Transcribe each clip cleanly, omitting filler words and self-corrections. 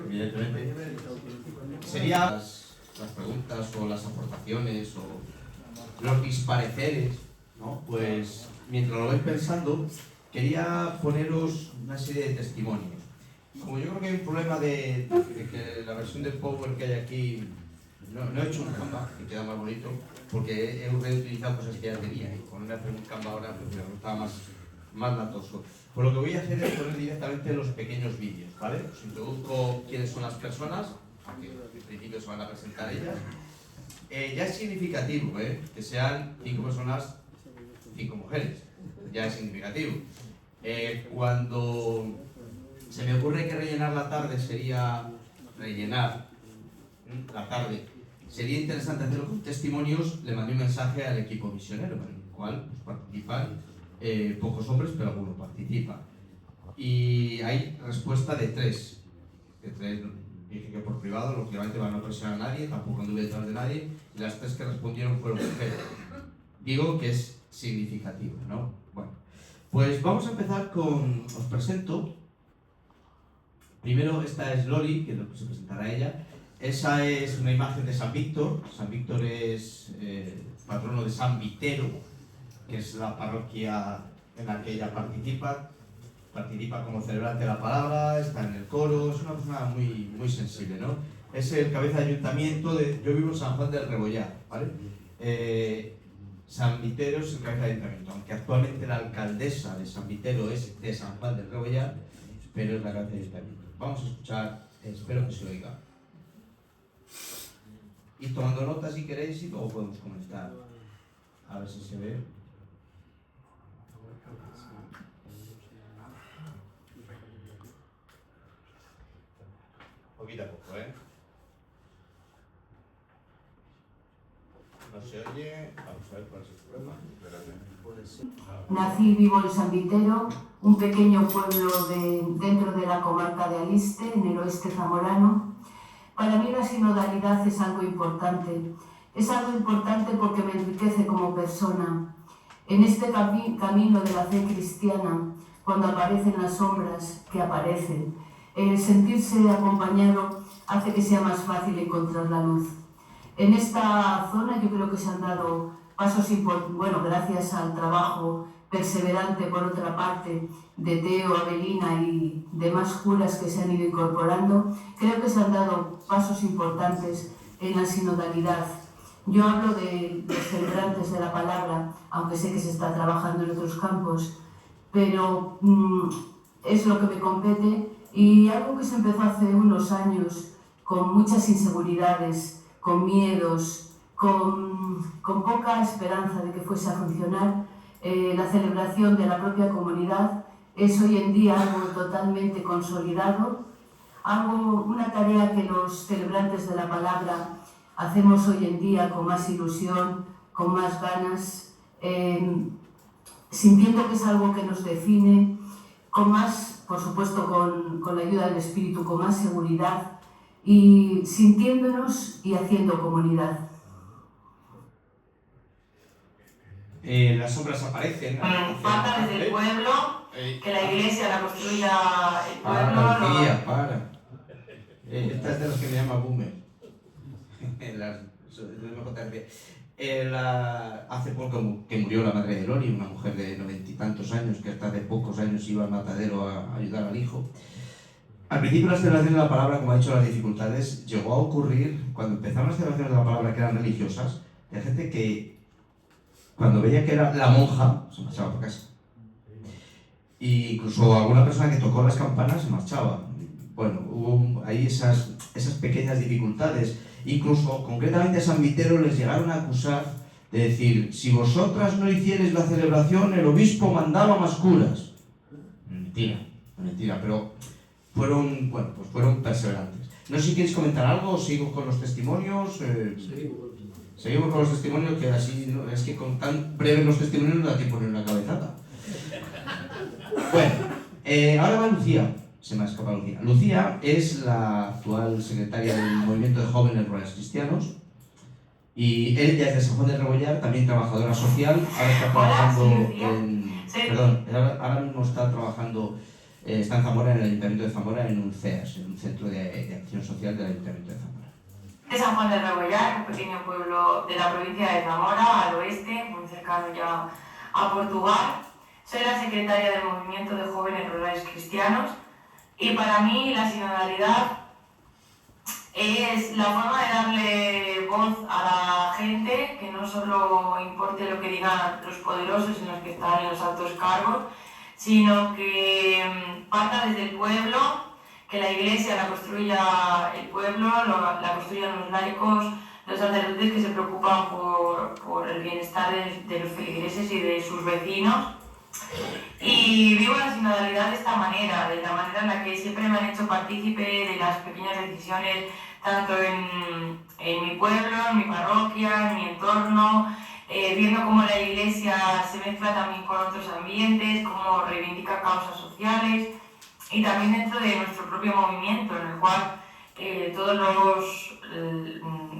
evidentemente. Serían las preguntas o las aportaciones o los dispareceres, ¿no? Pues mientras lo vais pensando, quería poneros una serie de testimonios. Como yo creo que hay un problema de que la versión de Power que hay aquí, no he hecho un Canva, que queda más bonito, porque he reutilizado cosas que ya tenía y ponerme a hacer un Canva ahora pues me resultaba más latoso. Pues lo que voy a hacer es poner directamente los pequeños vídeos, ¿vale? Os introduzco quiénes son las personas, aunque en principio se van a presentar ellas. Ya es significativo, que sean 5 personas, 5 mujeres, ya es significativo. Cuando se me ocurre que rellenar la tarde sería sería interesante hacerlo con testimonios. Le mandé un mensaje al equipo misionero, en el cual pues, participan pocos hombres, pero alguno participa. Y hay respuesta de 3. Dije que por privado, lógicamente van a presionar a nadie, tampoco anduve detrás de nadie, y las 3 que respondieron fueron mujeres. Digo que es significativo, ¿no? Bueno, pues vamos a empezar con... Os presento. Primero, esta es Loli, que se presentará ella. Esa es una imagen de San Víctor. San Víctor es patrono de San Vitero, que es la parroquia en la que ella participa como celebrante de la palabra, está en el coro, es una persona muy, muy sensible, ¿no? Es el cabeza de ayuntamiento yo vivo en San Juan del Rebollar, ¿vale? San Vitero es el cabeza de ayuntamiento, aunque actualmente la alcaldesa de San Vitero es de San Juan del Rebollar, pero es la cabeza de ayuntamiento. Vamos a escuchar, espero que se oiga. Ir tomando notas si queréis y luego podemos comentar. A ver si se ve. Poquito a poco, No se oye. Vamos a ver cuál es el problema. Nací y vivo en San Vitero, un pequeño pueblo dentro de la comarca de Aliste, en el oeste zamorano. Para mí la sinodalidad es algo importante. Es algo importante porque me enriquece como persona. En este camino de la fe cristiana, cuando aparecen las sombras que aparecen, el sentirse acompañado hace que sea más fácil encontrar la luz. En esta zona yo creo que se han dado pasos importantes, bueno, gracias al trabajo perseverante, por otra parte, de Teo, Abelina y demás curas que se han ido incorporando, creo que se han dado pasos importantes en la sinodalidad. Yo hablo de los celebrantes de la palabra, aunque sé que se está trabajando en otros campos, pero es lo que me compete y algo que se empezó hace unos años con muchas inseguridades, con miedos, con poca esperanza de que fuese a funcionar. La celebración de la propia comunidad es hoy en día algo totalmente consolidado, una tarea que los celebrantes de la palabra hacemos hoy en día con más ilusión, con más ganas, sintiendo que es algo que nos define, con más, por supuesto, con la ayuda del Espíritu, con más seguridad y sintiéndonos y haciendo comunidad. Las sombras aparecen. Falta desde el pueblo, que la iglesia la construya el pueblo. Para. Esta es de los que me llama boomer. Hace poco que murió la madre de Loli, una mujer de 90 y tantos años que hasta hace pocos años iba al matadero a ayudar al hijo. Al principio las celebraciones de la palabra, como ha dicho, las dificultades, llegó a ocurrir cuando empezaron las celebraciones de la palabra que eran religiosas, de gente que cuando veía que era la monja, se marchaba por casa. E incluso alguna persona que tocó las campanas se marchaba. Bueno, hubo ahí esas pequeñas dificultades. Incluso, concretamente a San Vitero les llegaron a acusar de decir: si vosotras no hicierais la celebración, el obispo mandaba más curas. Mentira, pero fueron perseverantes. No sé si queréis comentar algo o sigo con los testimonios. Seguimos con los testimonios, que así es que con tan breves los testimonios no da tiempo ni una cabezada. Bueno, ahora va Lucía. Se me ha escapado Lucía. Lucía es la actual secretaria del Movimiento de Jóvenes Rurales Cristianos y ella es de San Juan del Rebollar, también trabajadora social. Ahora está trabajando ahora mismo está trabajando está en Zamora, en el Ayuntamiento de Zamora, en un CEAS, en un Centro de Acción Social del Ayuntamiento de Zamora. De San Juan de Rebollar, un pequeño pueblo de la provincia de Zamora, al oeste, muy cercano ya a Portugal. Soy la secretaria del Movimiento de Jóvenes Rurales Cristianos y para mí la sinodalidad es la forma de darle voz a la gente, que no solo importe lo que digan los poderosos en los que están en los altos cargos, sino que parta desde el pueblo, que la iglesia la construya el pueblo, la construyan los laicos, los sacerdotes que se preocupan por el bienestar de los feligreses y de sus vecinos. Y vivo la sinodalidad de esta manera, de la manera en la que siempre me han hecho partícipe de las pequeñas decisiones, tanto en mi pueblo, en mi parroquia, en mi entorno, viendo cómo la iglesia se mezcla también con otros ambientes, cómo reivindica causas sociales, y también dentro de nuestro propio movimiento, en el cual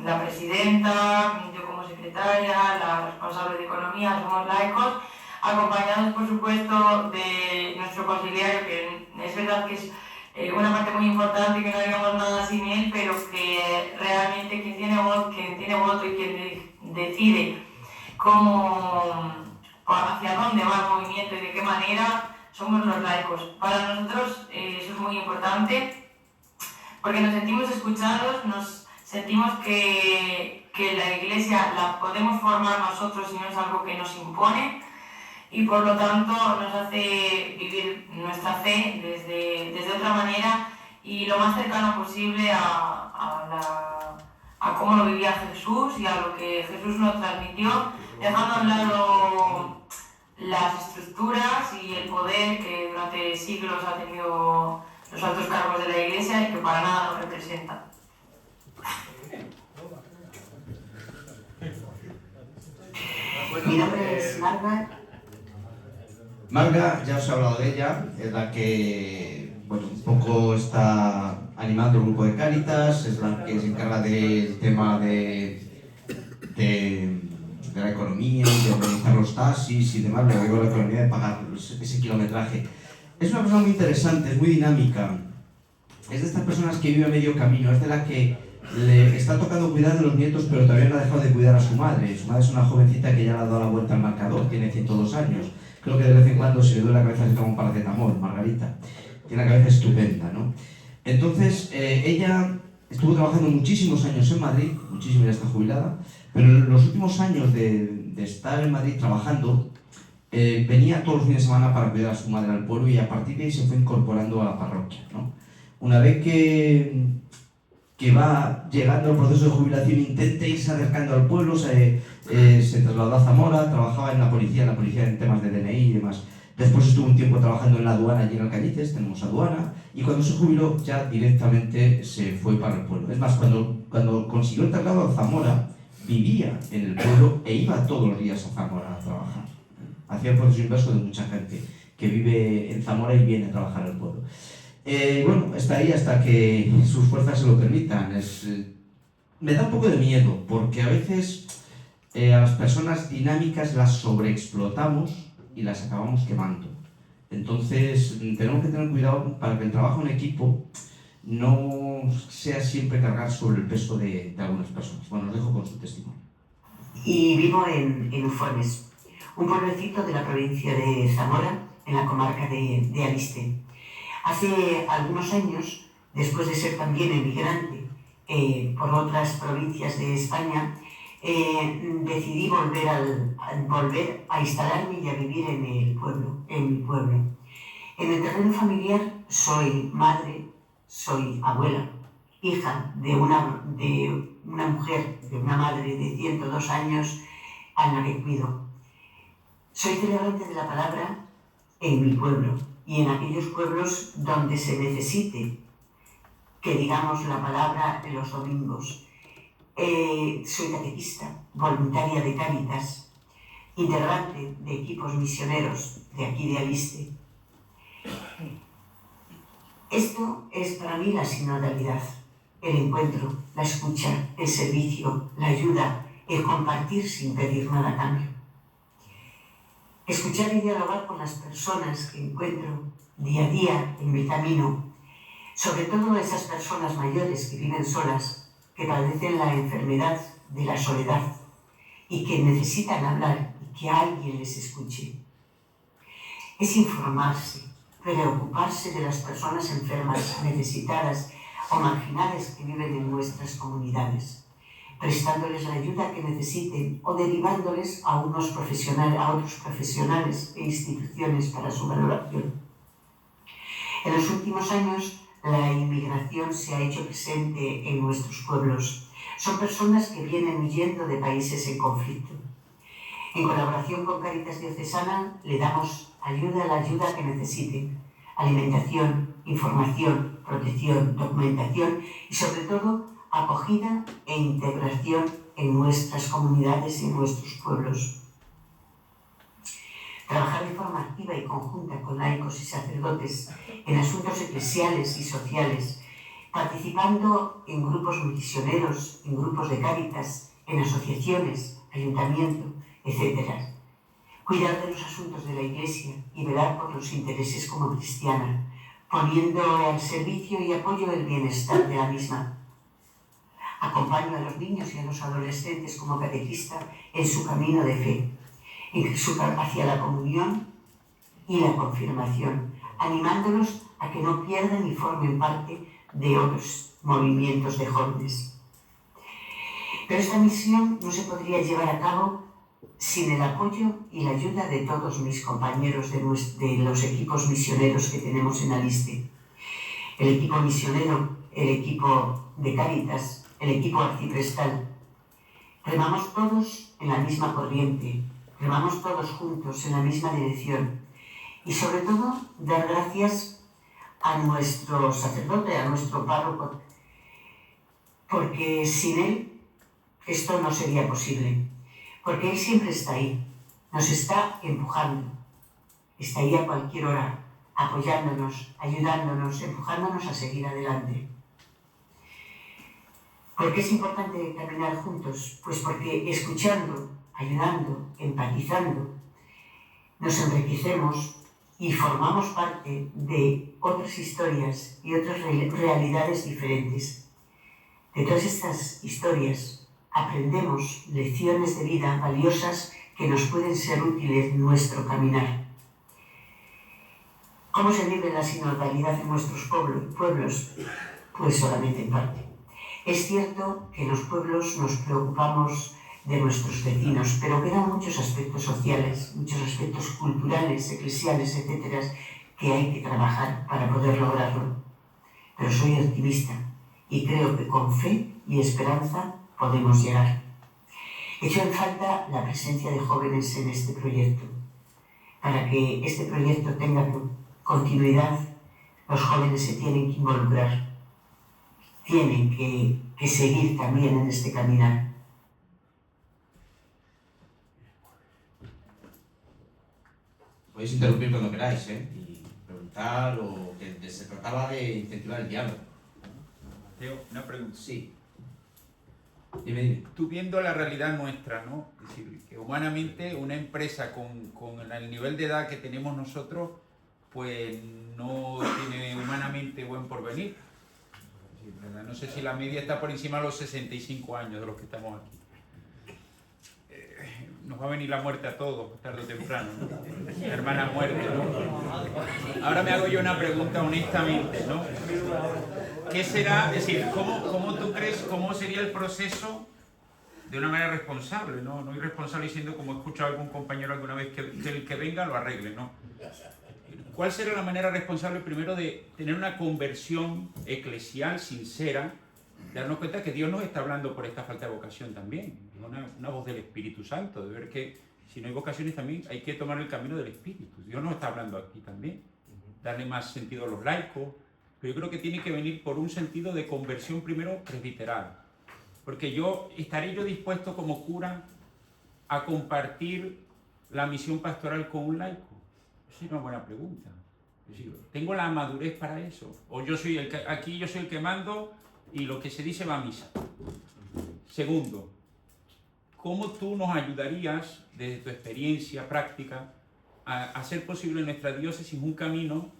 la presidenta, yo como secretaria, la responsable de economía, somos laicos, acompañados por supuesto de nuestro conciliario, que es verdad que es una parte muy importante, que no haríamos nada sin él, pero que realmente quien tiene voto y quien decide hacia dónde va el movimiento y de qué manera, somos los laicos. Para nosotros eso es muy importante porque nos sentimos escuchados, nos sentimos que la iglesia la podemos formar nosotros y no es algo que nos impone, y por lo tanto nos hace vivir nuestra fe desde otra manera y lo más cercano posible a cómo lo vivía Jesús y a lo que Jesús nos transmitió, dejando a un lado las estructuras y el poder que durante siglos ha tenido los altos cargos de la Iglesia y que para nada nos representan. Mi nombre es Marga. Marga, ya os he hablado de ella, es la que un poco está animando el grupo de Cáritas, es la que se encarga del tema de la economía, de organizar los taxis y demás, le digo la economía de pagar ese kilometraje. Es una persona muy interesante, es muy dinámica, es de estas personas que vive a medio camino, es de la que le está tocando cuidar de los nietos, pero todavía no ha dejado de cuidar a su madre. Su madre es una jovencita que ya le ha dado la vuelta al marcador, tiene 102 años. Creo que de vez en cuando se le duele la cabeza se toma un paracetamol, Margarita. Tiene la cabeza estupenda, ¿no? Entonces, ella estuvo trabajando muchísimos años en Madrid, muchísimo, ya está jubilada, pero en los últimos años de estar en Madrid trabajando, venía todos los fines de semana para cuidar a su madre al pueblo y a partir de ahí se fue incorporando a la parroquia, ¿no? Una vez que va llegando al proceso de jubilación, intenta irse acercando al pueblo, se trasladó a Zamora, trabajaba en la policía en temas de DNI y demás. Después estuvo un tiempo trabajando en la aduana allí en Alcañices, tenemos aduana, y cuando se jubiló ya directamente se fue para el pueblo. Es más, cuando consiguió el traslado a Zamora, vivía en el pueblo e iba todos los días a Zamora a trabajar. Hacía el proceso inverso de mucha gente que vive en Zamora y viene a trabajar al pueblo. Está ahí hasta que sus fuerzas se lo permitan. Me da un poco de miedo, porque a veces a las personas dinámicas las sobreexplotamos y las acabamos quemando. Entonces, tenemos que tener cuidado para que el trabajo en equipo no sea siempre cargar sobre el peso de algunas personas. Bueno, os dejo con su testimonio. Y vivo en Ufornes, un pueblecito de la provincia de Zamora, en la comarca de Aliste. Hace algunos años, después de ser también emigrante por otras provincias de España, decidí volver a instalarme y a vivir en mi pueblo. En el terreno familiar soy madre, soy abuela, hija de una mujer, de una madre de 102 años a la que cuido. Soy celebrante de la palabra en mi pueblo y en aquellos pueblos donde se necesite que digamos la palabra en los domingos. Soy catequista, voluntaria de Cáritas, integrante de equipos misioneros de aquí de Aliste. Esto es para mí la sinodalidad, el encuentro, la escucha, el servicio, la ayuda, el compartir sin pedir nada a cambio. Escuchar y dialogar con las personas que encuentro día a día en mi camino, sobre todo a esas personas mayores que viven solas, que padecen la enfermedad de la soledad y que necesitan hablar y que alguien les escuche. Es informarse, preocuparse de las personas enfermas, necesitadas o marginadas que viven en nuestras comunidades, prestándoles la ayuda que necesiten o derivándoles a otros profesionales e instituciones para su valoración. En los últimos años, la inmigración se ha hecho presente en nuestros pueblos. Son personas que vienen huyendo de países en conflicto. En colaboración con Cáritas Diocesana, le damos la ayuda que necesiten: alimentación, información, protección, documentación y, sobre todo, acogida e integración en nuestras comunidades y en nuestros pueblos. Trabajar de forma activa y conjunta con laicos y sacerdotes en asuntos eclesiales y sociales, participando en grupos misioneros, en grupos de Cáritas, en asociaciones, ayuntamiento, etc. Cuidar de los asuntos de la Iglesia y velar por los intereses como cristiana, poniendo al servicio y apoyo el bienestar de la misma. Acompaño a los niños y a los adolescentes como catequista en su camino de fe, hacia la comunión y la confirmación, animándolos a que no pierdan y formen parte de otros movimientos de jóvenes. Pero esta misión no se podría llevar a cabo sin el apoyo y la ayuda de todos mis compañeros de los equipos misioneros que tenemos en Aliste. El equipo misionero, el equipo de Cáritas, el equipo arciprestal. Remamos todos en la misma corriente, remamos todos juntos en la misma dirección. Y sobre todo, dar gracias a nuestro sacerdote, a nuestro párroco, porque sin él esto no sería posible. Porque él siempre está ahí, nos está empujando, está ahí a cualquier hora, apoyándonos, ayudándonos, empujándonos a seguir adelante. ¿Por qué es importante caminar juntos? Pues porque escuchando, ayudando, empatizando, nos enriquecemos y formamos parte de otras historias y otras realidades diferentes. De todas estas historias aprendemos lecciones de vida valiosas que nos pueden ser útiles en nuestro caminar. ¿Cómo se vive la sinodalidad en nuestros pueblos? Pues solamente en parte. Es cierto que en los pueblos nos preocupamos de nuestros vecinos, pero quedan muchos aspectos sociales, muchos aspectos culturales, eclesiales, etcétera, que hay que trabajar para poder lograrlo. Pero soy optimista y creo que con fe y esperanza podemos llegar. Echo en falta la presencia de jóvenes en este proyecto. Para que este proyecto tenga continuidad, los jóvenes se tienen que involucrar, tienen que seguir también en este caminar. Podéis interrumpir cuando queráis, y preguntar, o que se trataba de incentivar el diálogo. Mateo, una pregunta. Sí. Dime. Tú viendo la realidad nuestra, ¿no? Es decir, que humanamente una empresa con el nivel de edad que tenemos nosotros, pues no tiene humanamente buen porvenir. Es decir, ¿verdad? No sé si la media está por encima de los 65 años de los que estamos aquí. Nos va a venir la muerte a todos, tarde o temprano, ¿no? Hermana muerte, ¿no? Ahora me hago yo una pregunta honestamente, ¿no? ¿Qué será? Es decir, ¿cómo tú crees, cómo sería el proceso de una manera responsable, ¿no? No irresponsable diciendo, como he escuchado a algún compañero alguna vez, que el que venga lo arregle, ¿no? ¿Cuál será la manera responsable primero de tener una conversión eclesial sincera? Darnos cuenta que Dios nos está hablando por esta falta de vocación también, una voz del Espíritu Santo, de ver que si no hay vocaciones también hay que tomar el camino del Espíritu. Dios nos está hablando aquí también, darle más sentido a los laicos, pero yo creo que tiene que venir por un sentido de conversión primero presbiteral, porque estaré yo dispuesto como cura a compartir la misión pastoral con un laico. Esa es una buena pregunta. Es decir, ¿tengo la madurez para eso? ¿O aquí yo soy el que mando y lo que se dice va a misa? Segundo, ¿cómo tú nos ayudarías, desde tu experiencia práctica, a hacer posible en nuestra diócesis un camino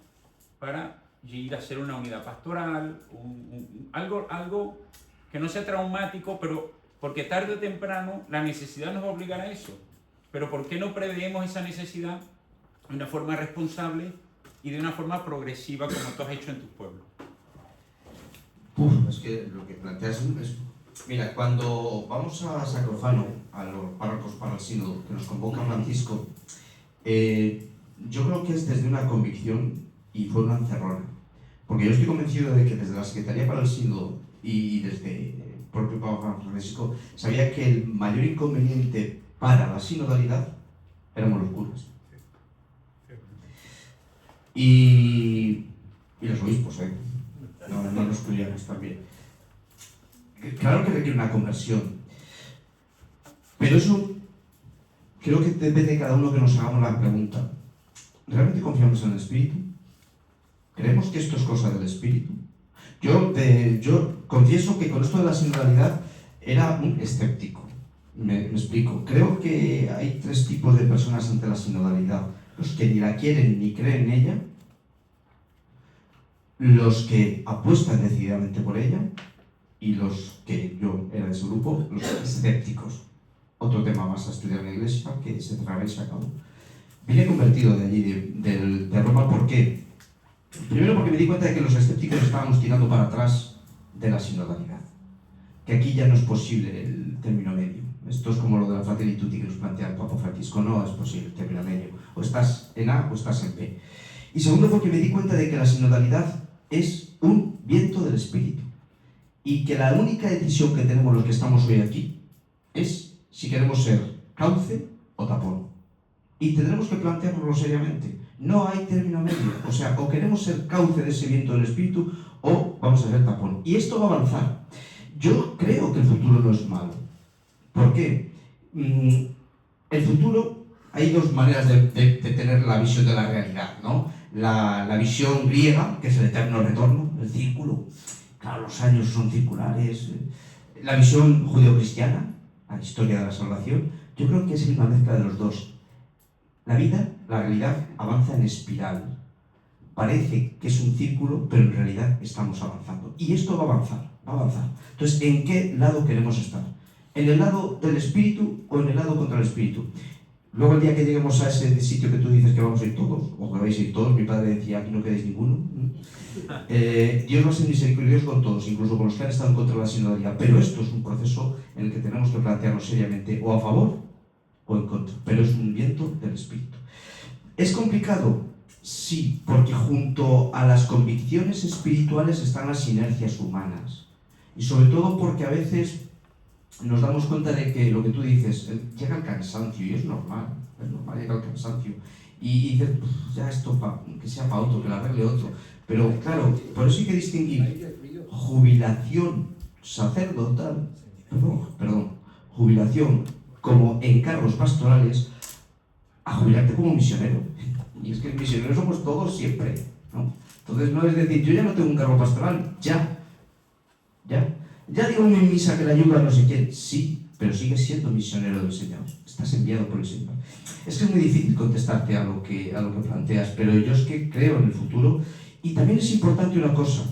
para ir a hacer una unidad pastoral, algo que no sea traumático, pero porque tarde o temprano la necesidad nos va a obligar a eso. Pero ¿por qué no preveemos esa necesidad de una forma responsable y de una forma progresiva como tú has hecho en tu pueblo? Es que lo que planteas es... Mira, cuando vamos a Sacrofano, a los párrocos para el sínodo, que nos convoca Francisco, yo creo que es desde una convicción y fue una encerrona. Porque yo estoy convencido de que desde la Secretaría para el Sínodo y desde el propio Papa Francisco sabía que el mayor inconveniente para la sinodalidad éramos los curas. Y los obispos, no los curianos también. Claro que requiere una conversión, pero eso creo que depende de cada uno que nos hagamos la pregunta. ¿Realmente confiamos en el Espíritu? ¿Creemos que esto es cosa del Espíritu? Yo confieso que con esto de la sinodalidad era un escéptico. Me explico. Creo que hay tres tipos de personas ante la sinodalidad. Los que ni la quieren ni creen en ella, los que apuestan decididamente por ella y los que yo era de ese grupo, los escépticos. Otro tema más a estudiar en la iglesia que se cerrará y se acabó. Vine convertido de allí, de Roma, ¿por qué? Primero porque me di cuenta de que los escépticos estábamos tirando para atrás de la sinodalidad. Que aquí ya no es posible el término medio. Esto es como lo de la Fratelli Tutti que nos plantea el Papa Francisco. No es posible el término medio. O estás en A o estás en B. Y segundo porque me di cuenta de que la sinodalidad es un viento del Espíritu. Y que la única decisión que tenemos los que estamos hoy aquí es si queremos ser cauce o tapón. Y tendremos que planteárnoslo seriamente. No hay término medio. O sea, o queremos ser cauce de ese viento del Espíritu o vamos a ser tapón. Y esto va a avanzar. Yo creo que el futuro no es malo. ¿Por qué? El futuro, hay dos maneras de tener la visión de la realidad, ¿no? La visión griega, que es el eterno retorno, el círculo. Claro, los años son circulares. La visión judeocristiana, la historia de la salvación, yo creo que es una mezcla de los dos. La vida, la realidad, avanza en espiral. Parece que es un círculo, pero en realidad estamos avanzando. Y esto va a avanzar, va a avanzar. Entonces, ¿en qué lado queremos estar? ¿En el lado del espíritu o en el lado contra el espíritu? Luego, el día que lleguemos a ese sitio que tú dices que vamos a ir todos, o que vais a ir todos, mi padre decía, aquí no queréis ninguno. Dios va a ser misericordioso con todos, incluso con los que han estado en contra de la sinodalidad. Pero esto es un proceso en el que tenemos que plantearnos seriamente, o a favor o en contra. Pero es un viento del espíritu. ¿Es complicado? Sí, porque junto a las convicciones espirituales están las inercias humanas. Y sobre todo porque a veces nos damos cuenta de que lo que tú dices, llega el cansancio, y es normal, llega el cansancio. Y dices, ya esto, que sea para otro, que lo arregle otro. Pero claro, por eso hay que distinguir jubilación sacerdotal, jubilación como encargos pastorales, a jubilarte como misionero. Y es que misioneros somos todos siempre, ¿no? Entonces no es decir, yo ya no tengo un cargo pastoral, ya digo en misa que la ayuda a no sé quién, sí, pero sigues siendo misionero del Señor, estás enviado por el Señor. Es que es muy difícil contestarte a lo que planteas, pero yo es que creo en el futuro. Y también es importante una cosa,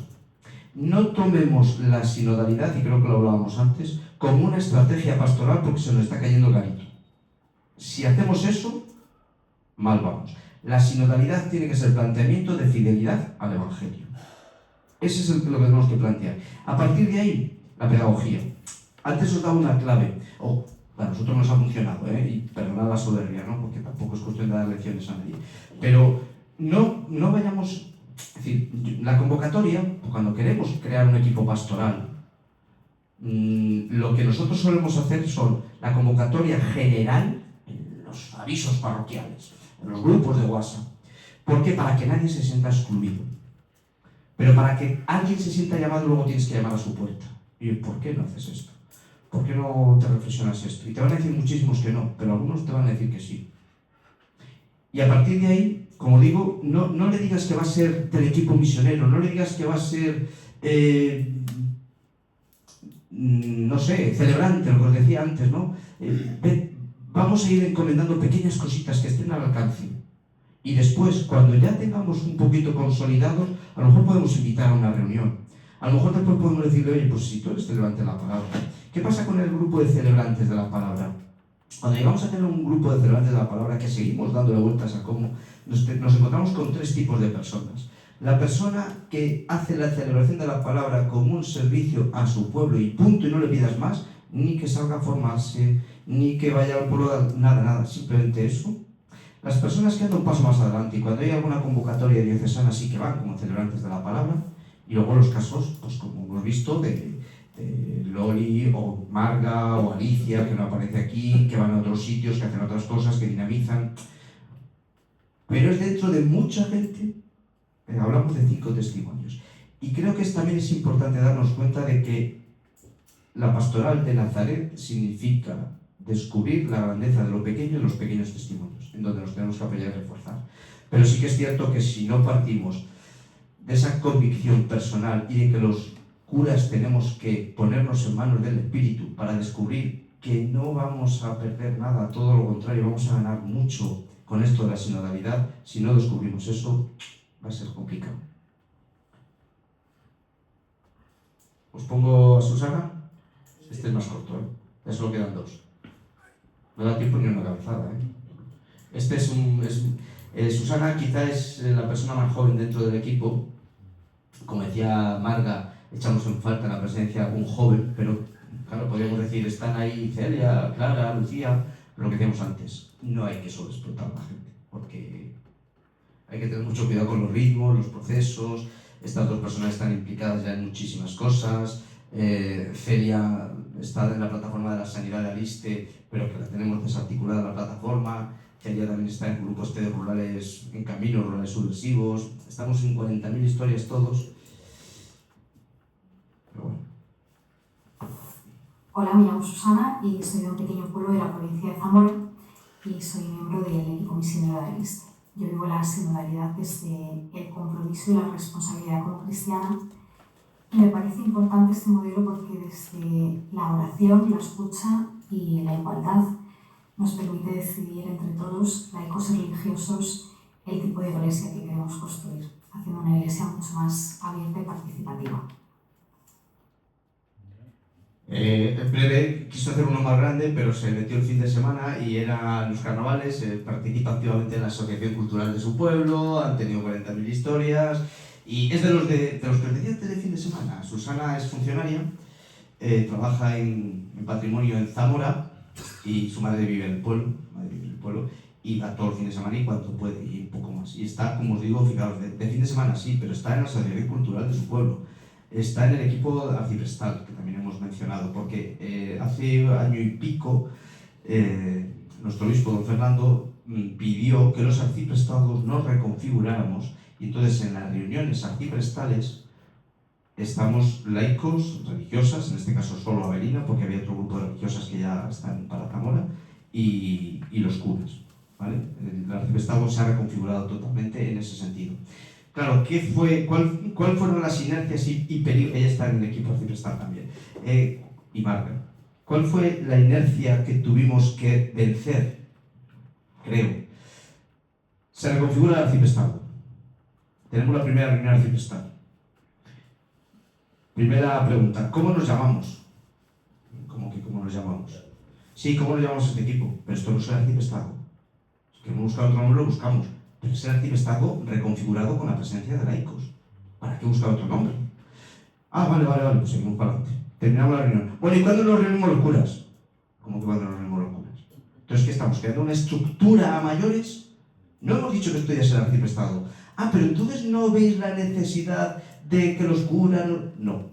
no tomemos la sinodalidad, y creo que lo hablábamos antes, como una estrategia pastoral porque se nos está cayendo el garito. Si hacemos eso, mal vamos. La sinodalidad tiene que ser planteamiento de fidelidad al Evangelio. Ese es lo que tenemos que plantear. A partir de ahí, la pedagogía. Antes os daba una clave, para nosotros nos ha funcionado, y perdonad la soberbia, ¿no? Porque tampoco es cuestión de dar lecciones a nadie. Pero no vayamos... Es decir, la convocatoria, cuando queremos crear un equipo pastoral, lo que nosotros solemos hacer son la convocatoria general en los avisos parroquiales, en los grupos de WhatsApp. ¿Por qué? Para que nadie se sienta excluido. Pero para que alguien se sienta llamado, luego tienes que llamar a su puerta. Y ¿por qué no haces esto? ¿Por qué no te reflexionas esto? Y te van a decir muchísimos que no, pero algunos te van a decir que sí. Y a partir de ahí, como digo, no le digas que va a ser del equipo misionero, no le digas que va a ser, no sé, celebrante, lo que os decía antes, ¿no? Vamos a ir encomendando pequeñas cositas que estén al alcance. Y después, cuando ya tengamos un poquito consolidados, a lo mejor podemos invitar a una reunión. A lo mejor después podemos decirle, oye, pues si tú eres celebrante de la palabra, ¿qué pasa con el grupo de celebrantes de la palabra? Cuando llegamos a tener un grupo de celebrantes de la palabra que seguimos dándole vueltas a cómo, nos encontramos con 3 tipos de personas. La persona que hace la celebración de la palabra como un servicio a su pueblo y punto, y no le pidas más, ni que salga a formarse, ni que vaya al pueblo, nada, simplemente eso. Las personas que andan un paso más adelante y cuando hay alguna convocatoria diocesana sí que van como celebrantes de la palabra, y luego los casos, pues como hemos visto, de Loli o Marga o Alicia, que no aparece aquí, que van a otros sitios, que hacen otras cosas, que dinamizan. Pero es dentro de mucha gente, hablamos de 5 testimonios. Y creo que también es importante darnos cuenta de que la pastoral de Nazaret significa descubrir la grandeza de lo pequeño y los pequeños testimonios, en donde nos tenemos que apoyar y reforzar. Pero sí que es cierto que si no partimos de esa convicción personal y de que los curas tenemos que ponernos en manos del Espíritu para descubrir que no vamos a perder nada, todo lo contrario, vamos a ganar mucho con esto de la sinodalidad, si no descubrimos eso, va a ser complicado. Os pongo a Susana, este es más corto, ya solo quedan 2. No da tiempo ni una cabezada, Este es Susana quizá es la persona más joven dentro del equipo. Como decía Marga, echamos en falta la presencia de un joven, pero claro, podríamos decir, están ahí Celia, Clara, Lucía, pero lo que decíamos antes, no hay que sobreexplotar a la gente, porque hay que tener mucho cuidado con los ritmos, los procesos. Estas 2 personas están implicadas ya en muchísimas cosas. Celia está en la plataforma de la sanidad de Aliste, pero que la tenemos desarticulada la plataforma. Celia también está en grupos rurales en camino, rurales subversivos. Estamos en 40.000 historias todos. Pero bueno. Hola, me llamo Susana y soy de un pequeño pueblo de la provincia de Zamora y soy miembro del equipo misionero de Aliste. Yo vivo la sinodalidad desde el compromiso y la responsabilidad como cristiana. Y me parece importante este modelo porque desde la oración, la escucha y la igualdad nos permite decidir entre todos, laicos y religiosos, el tipo de iglesia que queremos construir, haciendo una iglesia mucho más abierta y participativa. En breve quiso hacer uno más grande, pero se metió el fin de semana y eran los carnavales. Participa activamente en la asociación cultural de su pueblo, han tenido 40.000 historias y es de los que os decía antes del fin de semana. Susana es funcionaria, trabaja en patrimonio en Zamora y su madre vive en el pueblo, y va todo el fin de semana y cuanto puede y un poco más. Y está, como os digo, fijaos, de fin de semana sí, pero está en la asociación cultural de su pueblo. Está en el equipo arciprestal, que también hemos mencionado, porque hace año y pico nuestro obispo, don Fernando, pidió que los arciprestados nos reconfiguráramos, y entonces en las reuniones arciprestales estamos laicos, religiosas, en este caso solo Avelina, porque había otro grupo de religiosas que ya están para Zamora, y los curas, ¿vale? El arciprestado se ha reconfigurado totalmente en ese sentido. Claro, ¿cuál fueron las inercias y peligros? Ella está en el equipo arciprestal también. Y Marga. ¿Cuál fue la inercia que tuvimos que vencer? Creo. Se reconfigura el arciprestado. Tenemos la primera reunión arciprestal. Primera pregunta, ¿cómo nos llamamos? ¿Cómo que cómo nos llamamos? Sí, ¿cómo nos llamamos a este equipo? Pero esto no es el arciprestado. Si queremos buscar otro nombre, lo buscamos. Pero es el arciprestado reconfigurado con la presencia de laicos. ¿Para qué buscar otro nombre? Ah, vale, pues seguimos para adelante. Terminamos la reunión. Bueno, ¿y cuándo nos reunimos los curas? ¿Cómo que cuándo nos reunimos los curas? Entonces, ¿qué estamos? ¿Creando una estructura a mayores? No hemos dicho que esto ya sea el arciprestado. Ah, pero entonces no veis la necesidad de que los curas... No.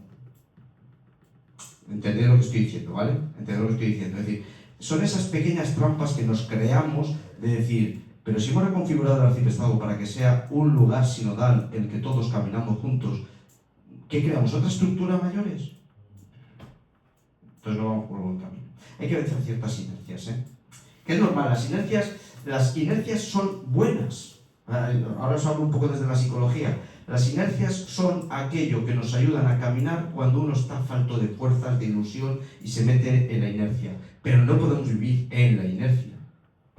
Entended lo que estoy diciendo, ¿vale? Entended lo que estoy diciendo. Es decir, son esas pequeñas trampas que nos creamos de decir, pero si hemos reconfigurado el arciprestado para que sea un lugar sinodal en el que todos caminamos juntos, ¿qué creamos? ¿Otra estructura mayores? Entonces no vamos por buen camino. Hay que vencer ciertas inercias, que es normal, las inercias son buenas. Ahora os hablo un poco desde la psicología. Las inercias son aquello que nos ayudan a caminar cuando uno está falto de fuerzas, de ilusión y se mete en la inercia. Pero no podemos vivir en la inercia.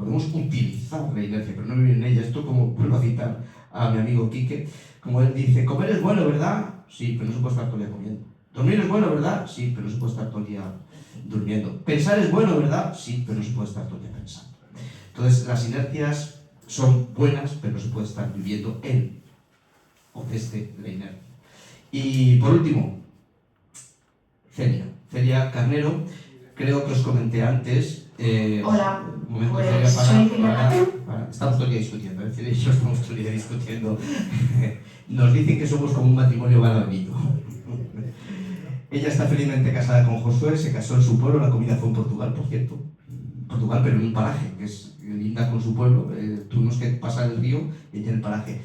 podemos utilizar la inercia, pero no vivir en ella. Esto, como vuelvo a citar a mi amigo Quique, como él dice, comer es bueno, ¿verdad? Sí, pero no se puede estar todo el día comiendo. Dormir es bueno, ¿verdad? Sí, pero no se puede estar todo el día durmiendo. Pensar es bueno, ¿verdad? Sí, pero no se puede estar todo el día pensando. Entonces, las inercias son buenas, pero no se puede estar viviendo en o desde la inercia. Y por último, Celia Carnero, creo que os comenté antes. Hola, un momento, pues Celia, soy Celia. estamos todo el día discutiendo, Celia y yo estamos todo el día discutiendo. Nos dicen que somos como un matrimonio mal unido. Ella está felizmente casada con Josué, se casó en su pueblo, la comida fue en Portugal, por cierto. Portugal, pero en un paraje, que es linda con su pueblo. Tuvimos que pasar el río y ella en el paraje.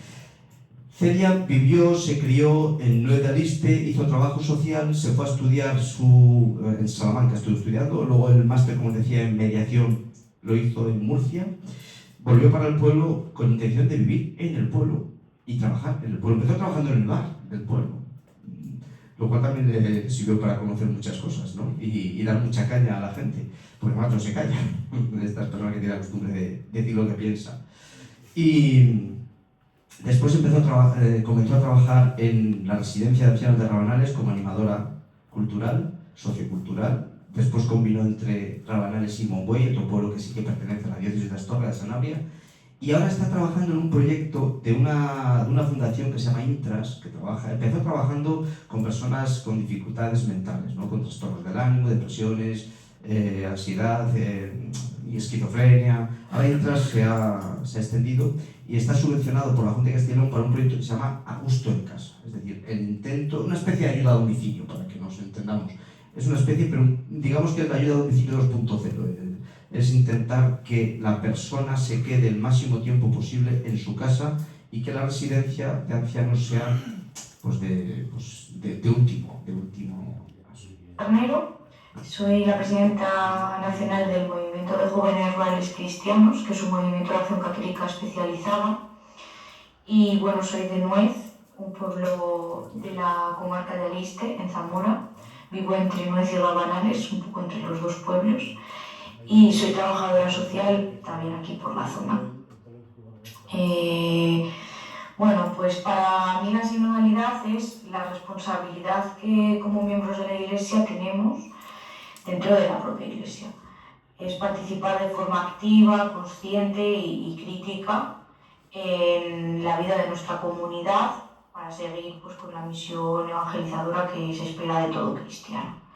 Celia vivió, se crió en Nuez de Aliste, hizo trabajo social, se fue a estudiar en Salamanca, estuvo estudiando, luego el máster, como decía, en mediación lo hizo en Murcia, volvió para el pueblo con intención de vivir en el pueblo y trabajar en el pueblo. Empezó trabajando en el bar del pueblo, lo cual también le sirvió para conocer muchas cosas, ¿no? Y dar mucha caña a la gente, porque más no se callan, estas personas que tienen la costumbre de decir lo que piensa. Y después comenzó a trabajar en la residencia de ancianos de Rabanales como animadora cultural, sociocultural. Después combinó entre Rabanales y Monbuey, otro pueblo que sí que pertenece a la diócesis de Astorga de Sanabria. Y ahora está trabajando en un proyecto de una fundación que se llama Intras, que empezó trabajando con personas con dificultades mentales, ¿no? Con trastornos del ánimo, depresiones, ansiedad y esquizofrenia. Ahora Intras se ha extendido y está subvencionado por la Junta de Castilla y León para un proyecto que se llama A Gusto en Casa, es decir, el intento, una especie de ayuda a domicilio, para que nos entendamos. Es una especie, pero digamos que es la ayuda a domicilio 2.0. Es intentar que la persona se quede el máximo tiempo posible en su casa y que la residencia de ancianos sea de último Carnero, soy la presidenta nacional del Movimiento de Jóvenes Rurales Cristianos, que es un movimiento de acción católica especializada. Y bueno, soy de Nuez, un pueblo de la comarca de Aliste, en Zamora. Vivo entre Nuez y Rabanales, un poco entre los dos pueblos. Y soy trabajadora social también aquí por la zona. Bueno, pues para mí la sinodalidad es la responsabilidad que como miembros de la Iglesia tenemos dentro de la propia Iglesia. Es participar de forma activa, consciente y crítica en la vida de nuestra comunidad para seguir pues, con la misión evangelizadora que se espera de todo cristiano.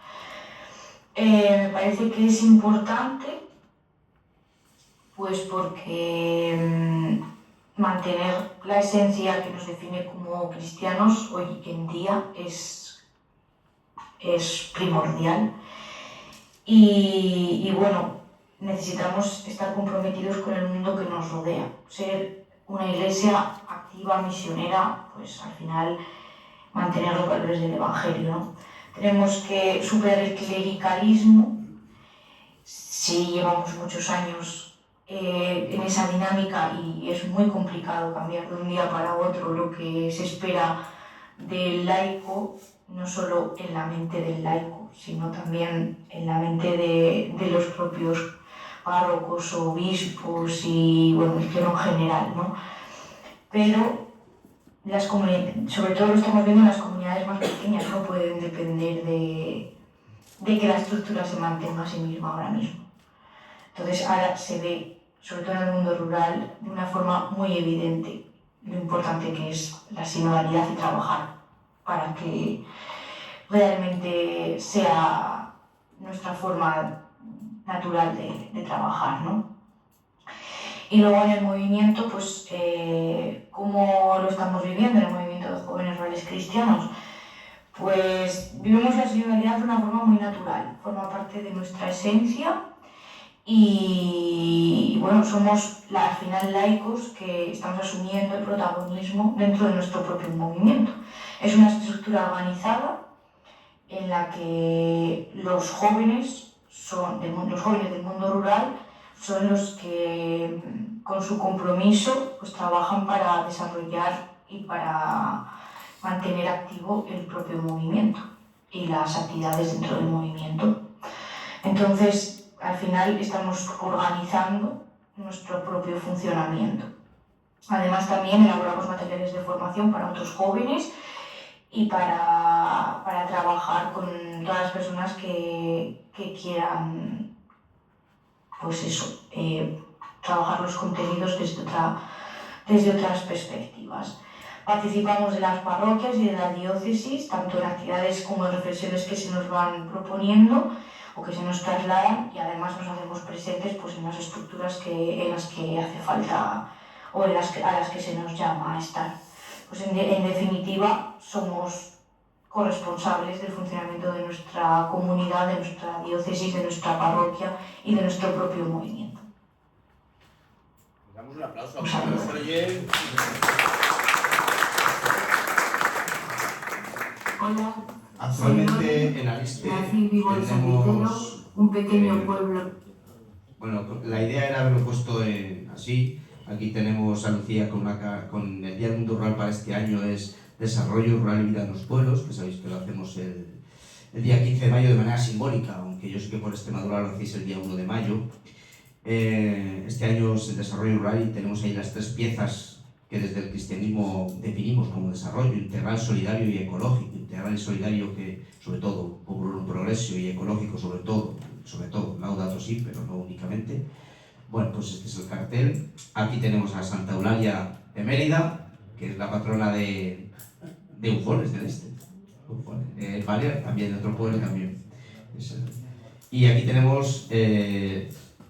Me parece que es importante pues porque mantener la esencia que nos define como cristianos hoy en día es primordial y bueno, necesitamos estar comprometidos con el mundo que nos rodea, ser una iglesia activa, misionera, pues al final mantener los valores del Evangelio, ¿no? Tenemos que superar el clericalismo. Sí, llevamos muchos años en esa dinámica y es muy complicado cambiar de un día para otro lo que se espera del laico, no solo en la mente del laico, sino también en la mente de los propios párrocos, obispos y bueno, el clero en general, ¿no? Pero sobre todo lo estamos viendo en las comunidades más pequeñas, no pueden depender de que la estructura se mantenga a sí misma ahora mismo. Entonces ahora se ve, sobre todo en el mundo rural, de una forma muy evidente lo importante que es la sinodalidad y trabajar para que realmente sea nuestra forma natural de trabajar, ¿no? Y luego en el movimiento, pues, ¿cómo lo estamos viviendo en el movimiento de jóvenes rurales cristianos? Pues vivimos la sinodalidad de una forma muy natural, forma parte de nuestra esencia y bueno, somos al final laicos que estamos asumiendo el protagonismo dentro de nuestro propio movimiento. Es una estructura organizada en la que los jóvenes del mundo rural son los que con su compromiso pues, trabajan para desarrollar y para mantener activo el propio movimiento y las actividades dentro del movimiento. Entonces, al final estamos organizando nuestro propio funcionamiento. Además, también elaboramos materiales de formación para otros jóvenes y para trabajar con todas las personas que quieran, pues eso, trabajar los contenidos desde otras perspectivas. Participamos de las parroquias y de la diócesis, tanto en actividades como en reflexiones que se nos van proponiendo o que se nos trasladan, y además nos hacemos presentes pues, en las estructuras en las que hace falta o a las que se nos llama a estar. Pues en definitiva, somos corresponsables del funcionamiento de nuestra comunidad, de nuestra diócesis, de nuestra parroquia y de nuestro propio movimiento. Damos un aplauso a Carlos Oye. Hola. Actualmente en Aliste tenemos un pequeño pueblo. Bueno, la idea era haberlo puesto así. Aquí tenemos a Lucía con el Día del Mundo Rural para este año, es Desarrollo Rural y Vida en los Pueblos, que sabéis que lo hacemos el día 15 de mayo de manera simbólica, aunque yo sé que por Extremadura lo hacéis el día 1 de mayo. Este año es el desarrollo rural y tenemos ahí las 3 piezas que desde el cristianismo definimos como desarrollo integral, solidario y ecológico. Integral y solidario que, sobre todo, un progreso, y ecológico sobre todo, Laudato Si, pero no únicamente. Bueno, pues este es el cartel. Aquí tenemos a Santa Eulalia de Mérida, que es la patrona de Ujones del Este. Balear, también de otro pueblo también. Y aquí tenemos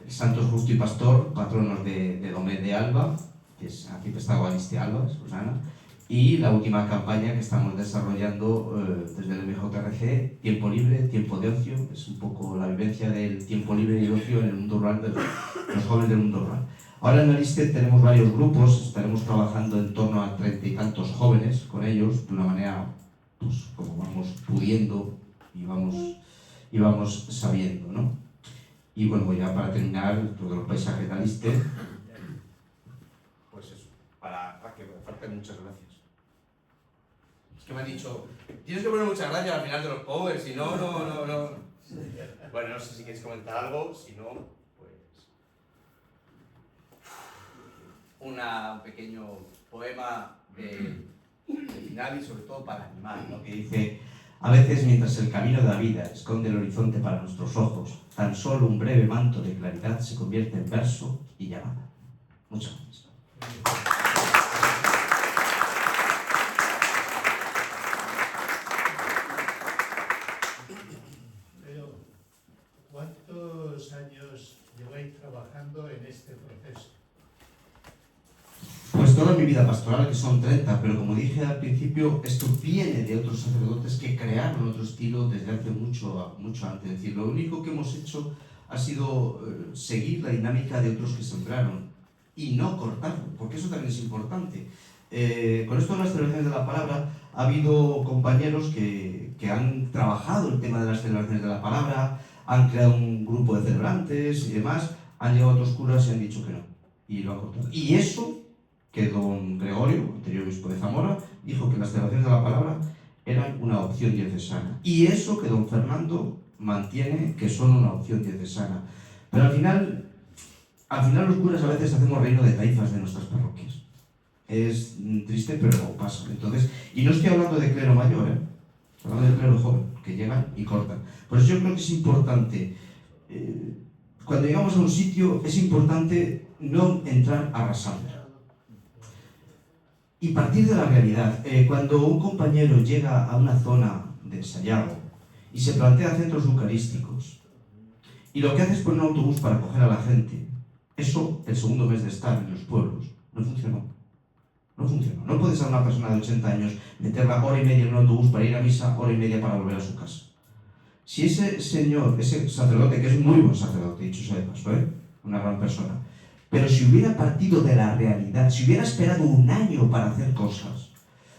Santos Justo y Pastor, patronos de Domet de Alba, que es Arciprestazgo Aliste Alba, Susana. Y la última campaña que estamos desarrollando desde el MJRC, Tiempo Libre, Tiempo de Ocio, es un poco la vivencia del tiempo libre y el ocio en el mundo rural, de los jóvenes del mundo rural. Ahora en Aliste tenemos varios grupos, estaremos trabajando en torno a 30 y tantos jóvenes con ellos, de una manera, pues, como vamos pudiendo y vamos sabiendo, ¿no? Y bueno, ya para terminar, todos los paisajes de Aliste, pues eso, para que me falten muchas gracias. Es que me han dicho, tienes que poner muchas gracias al final de los powers, si no. Bueno, no sé si queréis comentar algo, si no, pues... un pequeño poema de final y sobre todo para animar, ¿no? Que dice: a veces mientras el camino de la vida esconde el horizonte para nuestros ojos, tan solo un breve manto de claridad se convierte en verso y llamada. Muchas gracias. ¿Cuántos años lleváis trabajando en este proceso? Pues toda mi vida pastoral, que son 30, pero como dije al principio, esto viene de otros sacerdotes que crearon otro estilo desde hace mucho antes. Es decir, lo único que hemos hecho ha sido seguir la dinámica de otros que sembraron y no cortarlo, porque eso también es importante. Con esto de las celebraciones de la palabra, ha habido compañeros que han trabajado el tema de las celebraciones de la palabra, han creado un grupo de celebrantes y demás, han llegado a otros curas y han dicho que no, y lo han cortado. Y eso que don Gregorio, anterior obispo de Zamora, dijo que las celebraciones de la palabra eran una opción diocesana. Y eso que don Fernando mantiene que son una opción diocesana. Pero al final los curas a veces hacemos reino de taifas de nuestras parroquias. Es triste, pero pasa. Entonces, y no estoy hablando de clero mayor, estoy hablando de clero joven, que llegan y cortan. Por eso yo creo que es importante, cuando llegamos a un sitio, es importante no entrar arrasando. Y partir de la realidad. Cuando un compañero llega a una zona de Sayago y se plantea centros eucarísticos, y lo que hace es poner un autobús para coger a la gente, eso, el segundo mes de estar en los pueblos, no funcionó. No funcionó. No puedes a una persona de 80 años meterla hora y media en un autobús para ir a misa, hora y media para volver a su casa. Si ese señor, ese sacerdote, que es un muy buen sacerdote, dicho sea de paso, una gran persona, pero si hubiera partido de la realidad, si hubiera esperado un año para hacer cosas,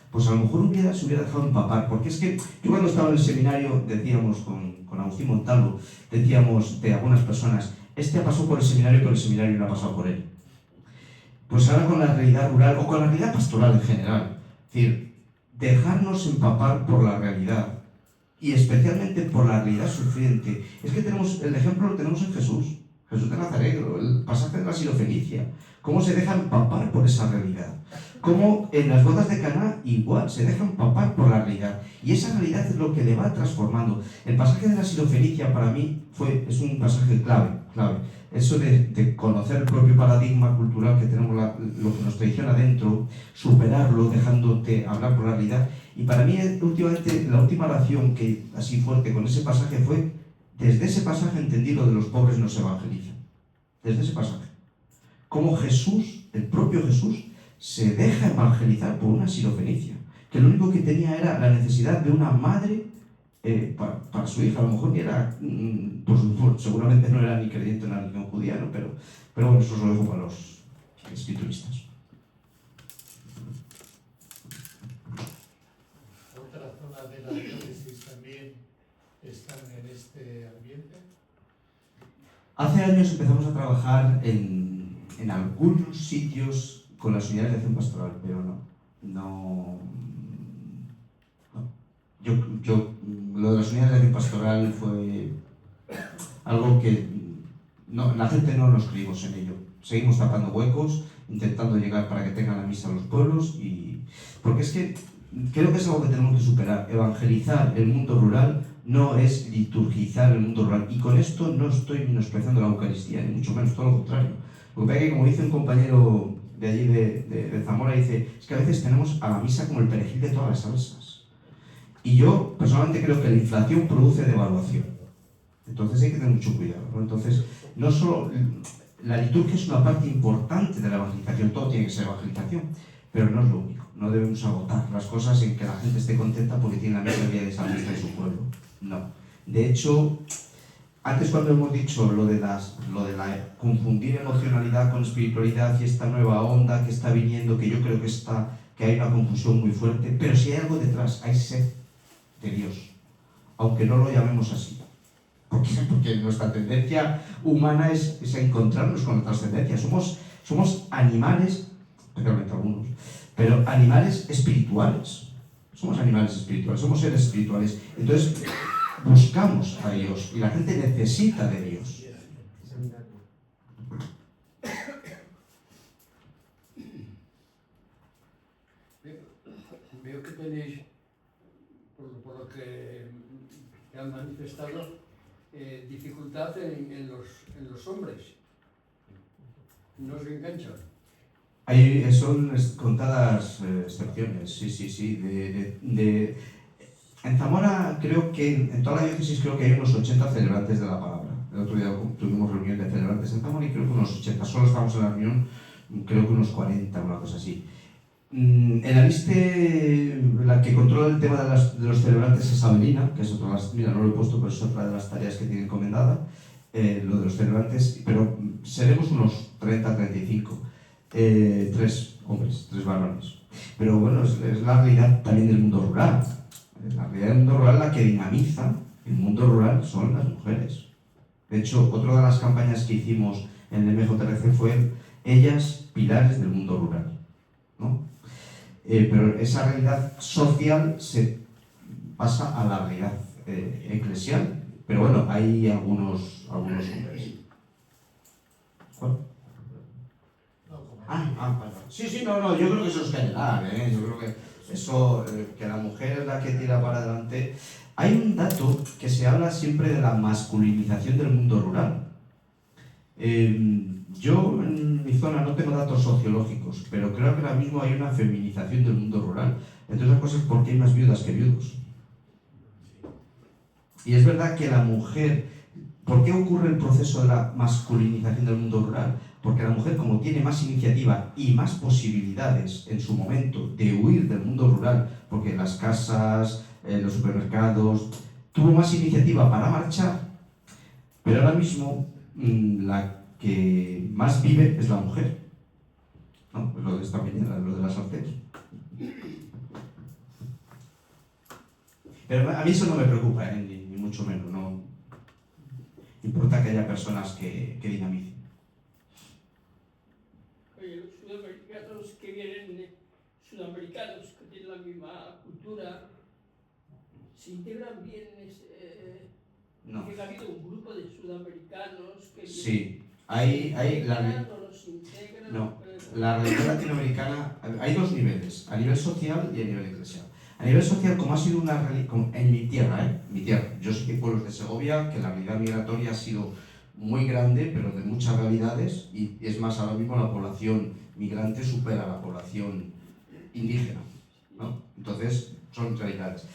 pues a lo mejor se hubiera dejado empapar. Porque es que yo cuando estaba en el seminario, decíamos con Agustín Montalvo, decíamos de algunas personas, este ha pasado por el seminario, pero el seminario no ha pasado por él. Pues ahora con la realidad rural, o con la realidad pastoral en general, es decir, dejarnos empapar por la realidad, y especialmente por la realidad sufriente. Es que el ejemplo lo tenemos en Jesús. Jesús de Nazaret, el pasaje de la sirofenicia, cómo se deja empapar por esa realidad, cómo en las bodas de Caná igual se deja empapar por la realidad, y esa realidad es lo que le va transformando. El pasaje de la sirofenicia para mí es un pasaje clave. Eso de conocer el propio paradigma cultural que tenemos, lo que nos traiciona dentro, superarlo, dejándote hablar por la realidad. Y para mí, últimamente, la última oración que así fuerte con ese pasaje fue: desde ese pasaje entendí lo de los pobres no se evangelizan. Desde ese pasaje. Cómo Jesús, el propio Jesús, se deja evangelizar por una sirofenicia, que lo único que tenía era la necesidad de una madre para su hija. A lo mejor ni era, seguramente no era ni creyente en la religión judía, ¿no? Pero bueno, eso os lo dejo para los escrituristas. ¿Otra zona de la diócesis también están en este ambiente? Hace años empezamos a trabajar en algunos sitios con las unidades de acción pastoral, pero no. Lo de las unidades de acción pastoral fue algo que la gente no nos creímos en ello. Seguimos tapando huecos, intentando llegar para que tengan la misa a los pueblos, porque es que creo que es algo que tenemos que superar. Evangelizar el mundo rural no es liturgizar el mundo rural, y con esto no estoy menospreciando la Eucaristía, ni mucho menos, todo lo contrario. Lo que pasa es que, como dice un compañero de allí de Zamora, dice, es que a veces tenemos a la misa como el perejil de todas las salsas. Y yo personalmente creo que la inflación produce devaluación. Entonces hay que tener mucho cuidado, ¿no? Entonces, no solo la liturgia es una parte importante de la evangelización, todo tiene que ser evangelización, pero no es lo único. No debemos agotar las cosas en que la gente esté contenta porque tiene la misma día de salmista en su pueblo. No. De hecho, antes cuando hemos dicho lo de la confundir emocionalidad con espiritualidad y esta nueva onda que está viniendo, que yo creo que hay una confusión muy fuerte, pero si hay algo detrás, hay sed de Dios, aunque no lo llamemos así. Porque nuestra tendencia humana es a encontrarnos con la trascendencia. Somos animales, especialmente algunos, pero animales espirituales. Somos animales espirituales, somos seres espirituales. Entonces, buscamos a Dios y la gente necesita de Dios. Veo que tenéis, por lo que han manifestado, dificultad en los hombres. No se enganchan. Son contadas excepciones, sí. En Zamora creo que, en toda la diócesis creo que hay unos 80 celebrantes de la palabra. El otro día tuvimos reunión de celebrantes en Zamora y creo que unos 80. Solo estamos en la reunión, creo que unos 40, una cosa así. En Aliste, la que controla el tema de los celebrantes es Abelina, que es otra, mira, no lo he puesto, pero es otra de las tareas que tiene encomendada, lo de los celebrantes, pero seremos unos 30-35, 3 hombres, 3 varones. Pero bueno, es la realidad también del mundo rural. La realidad del mundo rural, la que dinamiza el mundo rural, son las mujeres. De hecho, otra de las campañas que hicimos en el MJRC fue ellas pilares del mundo rural, ¿no? Pero esa realidad social se pasa a la realidad eclesial. Pero bueno, hay algunos hombres. ¿Cuál? Sí, no, yo creo que eso es general, yo creo que eso, que la mujer es la que tira para adelante. Hay un dato que se habla siempre de la masculinización del mundo rural. Yo en mi zona no tengo datos sociológicos, pero creo que ahora mismo hay una feminización del mundo rural. Entre otras cosas porque hay más viudas que viudos. Y es verdad que la mujer, ¿por qué ocurre el proceso de la masculinización del mundo rural? Porque la mujer, como tiene más iniciativa y más posibilidades en su momento de huir del mundo rural, porque las casas, los supermercados, tuvo más iniciativa para marchar, pero ahora mismo la que más vive es la mujer, ¿no? Pues lo de esta mañana, lo de la sartén. Pero a mí eso no me preocupa, ni mucho menos, no importa que haya personas que dinamicen. Oye, los sudamericanos que vienen sudamericanos que tienen la misma cultura, ¿se integran bien No. Que ha habido un grupo de sudamericanos que Sí, hay la, los integran. no, la religión latinoamericana, hay dos niveles, a nivel social y a nivel eclesial. A nivel social, como ha sido una religión, en mi tierra, yo sé que hay pueblos de Segovia que la realidad migratoria ha sido muy grande, pero de muchas realidades, y es más, ahora mismo la población migrante supera a la población indígena, ¿no? Entonces, son realidades.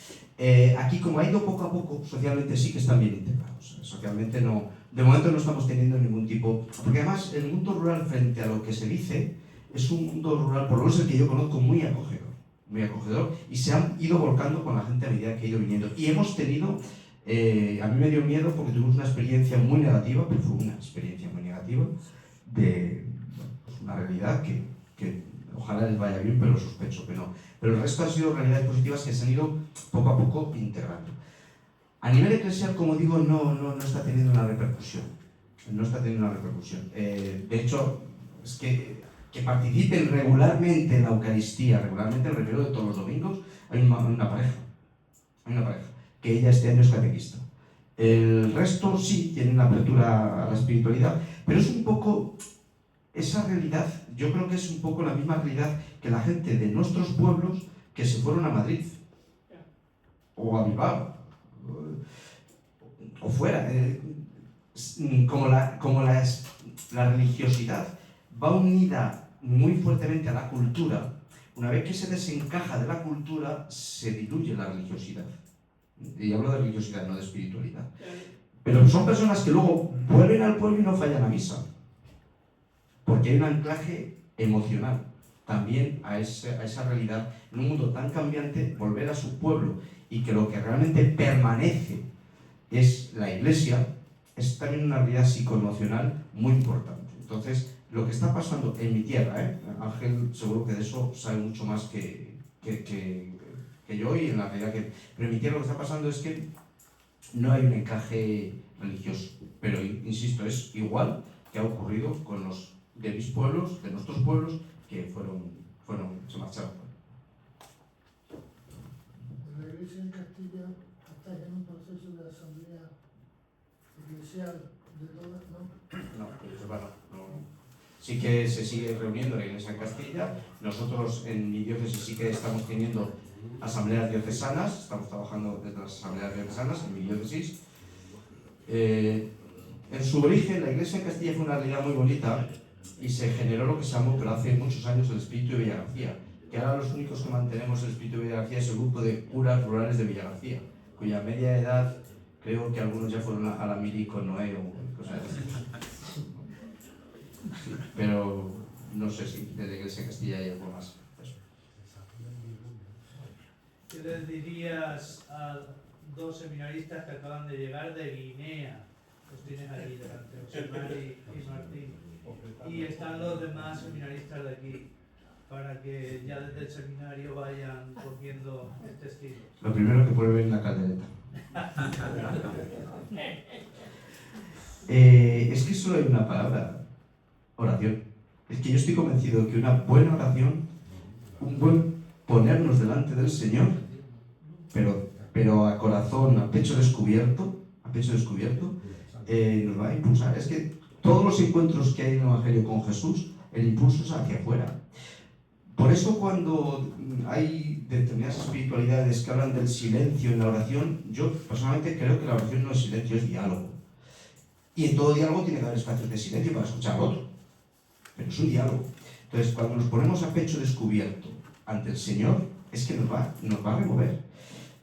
Aquí, como ha ido poco a poco, socialmente sí que están bien integrados. Socialmente no, de momento no estamos teniendo ningún tipo... Porque además, el mundo rural, frente a lo que se dice, es un mundo rural, por lo menos el que yo conozco, muy acogedor, y se han ido volcando con la gente a medida que ha ido viniendo. Y hemos tenido, a mí me dio miedo porque tuvimos una experiencia muy negativa, pero fue una experiencia muy negativa, de pues una realidad que ojalá les vaya bien, pero sospecho que no. Pero el resto han sido realidades positivas que se han ido poco a poco integrando. A nivel eclesial, como digo, no está teniendo una repercusión. No está teniendo una repercusión. De hecho, es que participen regularmente en la Eucaristía, regularmente en el retiro de todos los domingos, hay una pareja, que ella este año es catequista. El resto sí tienen una apertura a la espiritualidad, pero es un poco esa realidad, yo creo que es un poco la misma realidad que la gente de nuestros pueblos que se fueron a Madrid, o a Bilbao, o fuera. Como la religiosidad va unida muy fuertemente a la cultura, una vez que se desencaja de la cultura, se diluye la religiosidad. Y hablo de religiosidad, no de espiritualidad. Pero son personas que luego vuelven al pueblo y no fallan a misa, porque hay un anclaje emocional también a esa realidad. En un mundo tan cambiante, volver a su pueblo y que lo que realmente permanece es la iglesia, es también una realidad psicoemocional muy importante. Entonces, lo que está pasando en mi tierra, Ángel seguro que de eso sabe mucho más que yo, y en la realidad que... Pero en mi tierra lo que está pasando es que no hay un encaje religioso. Pero, insisto, es igual que ha ocurrido con los de mis pueblos, de nuestros pueblos, que se marcharon. La Iglesia en Castilla está en un proceso de asamblea eclesial de todas, ¿no? No. Sí que se sigue reuniendo la Iglesia en Castilla. Nosotros en mi diócesis sí que estamos teniendo asambleas diocesanas, estamos trabajando desde las asambleas diocesanas en mi diócesis. En su origen la Iglesia en Castilla fue una realidad muy bonita y se generó lo que se llamó, pero hace muchos años, el espíritu de Villagarcía, que ahora los únicos que mantenemos el espíritu de Villagarcía es el grupo de curas rurales de Villagarcía, cuya media edad creo que algunos ya fueron a la mili con Noé o cosas así. Sí, pero no sé si de la Iglesia de Castilla hay algo más. Eso. ¿Qué les dirías a dos seminaristas que acaban de llegar de Guinea? Los tienes aquí delante, José Mari y Martín. Y están los demás seminaristas de aquí, para que ya desde el seminario vayan cogiendo este estilo. Lo primero que prueben la caldereta. Es que solo hay una palabra: oración. Es que yo estoy convencido de que una buena oración, un buen ponernos delante del Señor, pero a corazón, a pecho descubierto, nos va a impulsar. Es que todos los encuentros que hay en el Evangelio con Jesús, el impulso es hacia afuera. Por eso cuando hay determinadas espiritualidades que hablan del silencio en la oración, yo personalmente creo que la oración no es silencio, es diálogo. Y en todo diálogo tiene que haber espacios de silencio para escuchar al otro. Pero es un diálogo. Entonces, cuando nos ponemos a pecho descubierto ante el Señor, es que nos va a remover.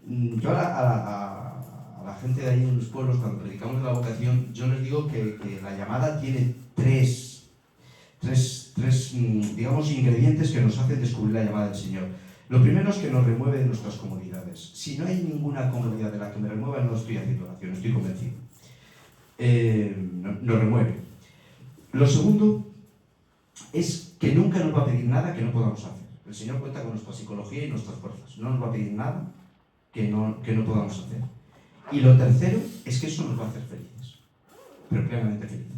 Yo a la gente de ahí en los pueblos, cuando predicamos de la vocación, yo les digo que la llamada tiene tres digamos, ingredientes que nos hacen descubrir la llamada del Señor. Lo primero es que nos remueve de nuestras comodidades. Si no hay ninguna comodidad de la que me remueva, no estoy haciendo oración, estoy convencido. Nos remueve. Lo segundo es que nunca nos va a pedir nada que no podamos hacer. El Señor cuenta con nuestra psicología y nuestras fuerzas. No nos va a pedir nada que no podamos hacer. Y lo tercero es que eso nos va a hacer felices, pero plenamente felices.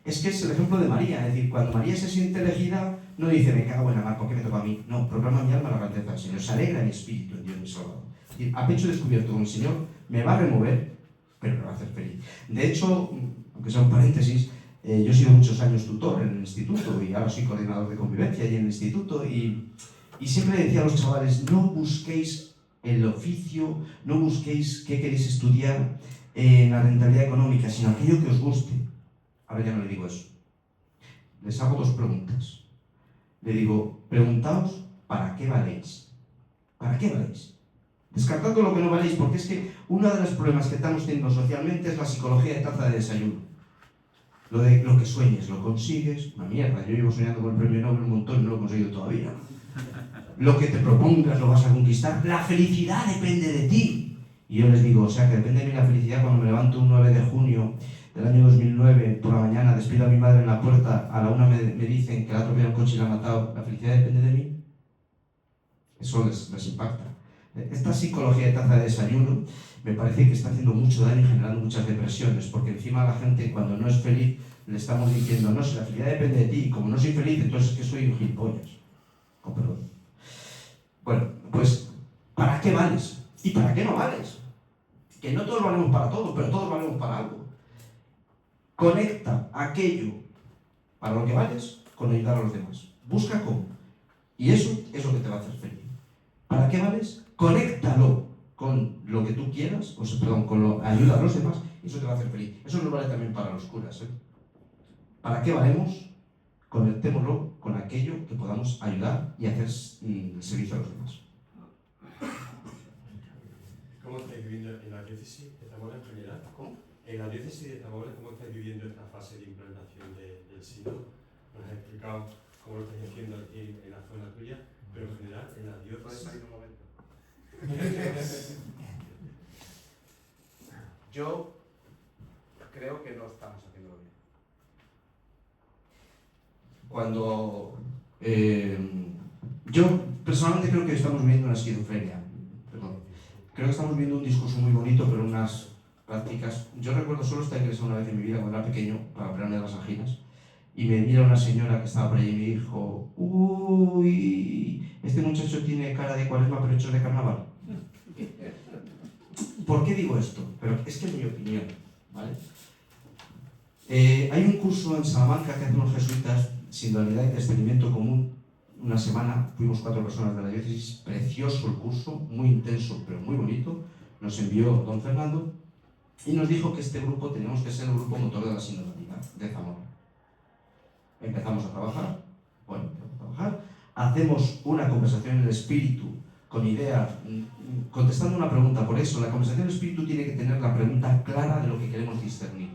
Es que es el ejemplo de María, es decir, cuando María se siente elegida, no dice, me cago en la mar, ¿por qué me toca a mí? No, proclama mi alma la grandeza del Señor, se alegra mi espíritu en Dios mi Salvador. Es decir, a pecho descubierto con el Señor, me va a remover pero me va a hacer feliz. De hecho, aunque sea un paréntesis, yo he sido muchos años tutor en el instituto y ahora soy coordinador de convivencia y en el instituto y siempre decía a los chavales, no busquéis el oficio, no busquéis qué queréis estudiar en la rentabilidad económica, sino aquello que os guste. Ahora ya no le digo eso. Les hago dos preguntas. Le digo, preguntaos, ¿para qué valéis? ¿Para qué valéis? Descartando lo que no valéis, porque es que uno de los problemas que estamos teniendo socialmente es la psicología de taza de desayuno. Lo de lo que sueñes, lo consigues, una mierda. Yo llevo soñando con el premio Nobel un montón y no lo he conseguido todavía. Lo que te propongas lo vas a conquistar. La felicidad depende de ti. Y yo les digo, o sea, que depende de mí la felicidad cuando me levanto un 9 de junio del año 2009 por la mañana, despido a mi madre en la puerta, a la 1 me dicen que la ha atropellado un coche y la ha matado. ¿La felicidad depende de mí? Eso les impacta. Esta psicología de taza de desayuno me parece que está haciendo mucho daño y generando muchas depresiones, porque encima la gente cuando no es feliz le estamos diciendo, no, si la felicidad depende de ti, y como no soy feliz, entonces es que soy un gilipollas. Con perdón. Bueno, pues, ¿para qué vales? ¿Y para qué no vales? Que no todos valemos para todo, pero todos valemos para algo. Conecta aquello para lo que vales con ayudar a los demás. Busca cómo. Y eso es lo que te va a hacer feliz. ¿Para qué vales? Conéctalo con lo que tú quieras, con lo ayuda a los demás, y eso te va a hacer feliz. Eso nos vale también para los curas. ¿Para qué valemos? Conectémoslo con aquello que podamos ayudar y hacer el servicio a los demás. ¿Cómo estáis viviendo en la diócesis de Zamora en general? ¿Cómo? En la diócesis de Zamora, ¿cómo estáis viviendo esta fase de implantación del sínodo? Nos has explicado cómo lo estáis haciendo aquí en la zona tuya, pero en general en la diócesis. ¿Puedes salir un momento? Yo creo que no estamos haciéndolo bien. Yo personalmente creo que estamos viviendo una esquizofrenia. Perdón. Creo que estamos viendo un discurso muy bonito, pero unas prácticas. Yo recuerdo solo esta iglesia una vez en mi vida cuando era pequeño para operarme de las anginas. Y me mira una señora que estaba por allí y me dijo, uy, este muchacho tiene cara de Cuaresma pero hecho de carnaval. ¿Por qué digo esto? Pero es que es mi opinión, ¿vale? Hay un curso en Salamanca que hacen los jesuitas, Sinodalidad y Discernimiento Común. Una semana, fuimos 4 personas de la diócesis, precioso el curso, muy intenso pero muy bonito. Nos envió don Fernando y nos dijo que este grupo teníamos que ser el grupo motor de la sinodalidad de Zamora. Empezamos a trabajar, hacemos una conversación en el espíritu con idea, contestando una pregunta. Por eso, la conversación en el espíritu tiene que tener la pregunta clara de lo que queremos discernir,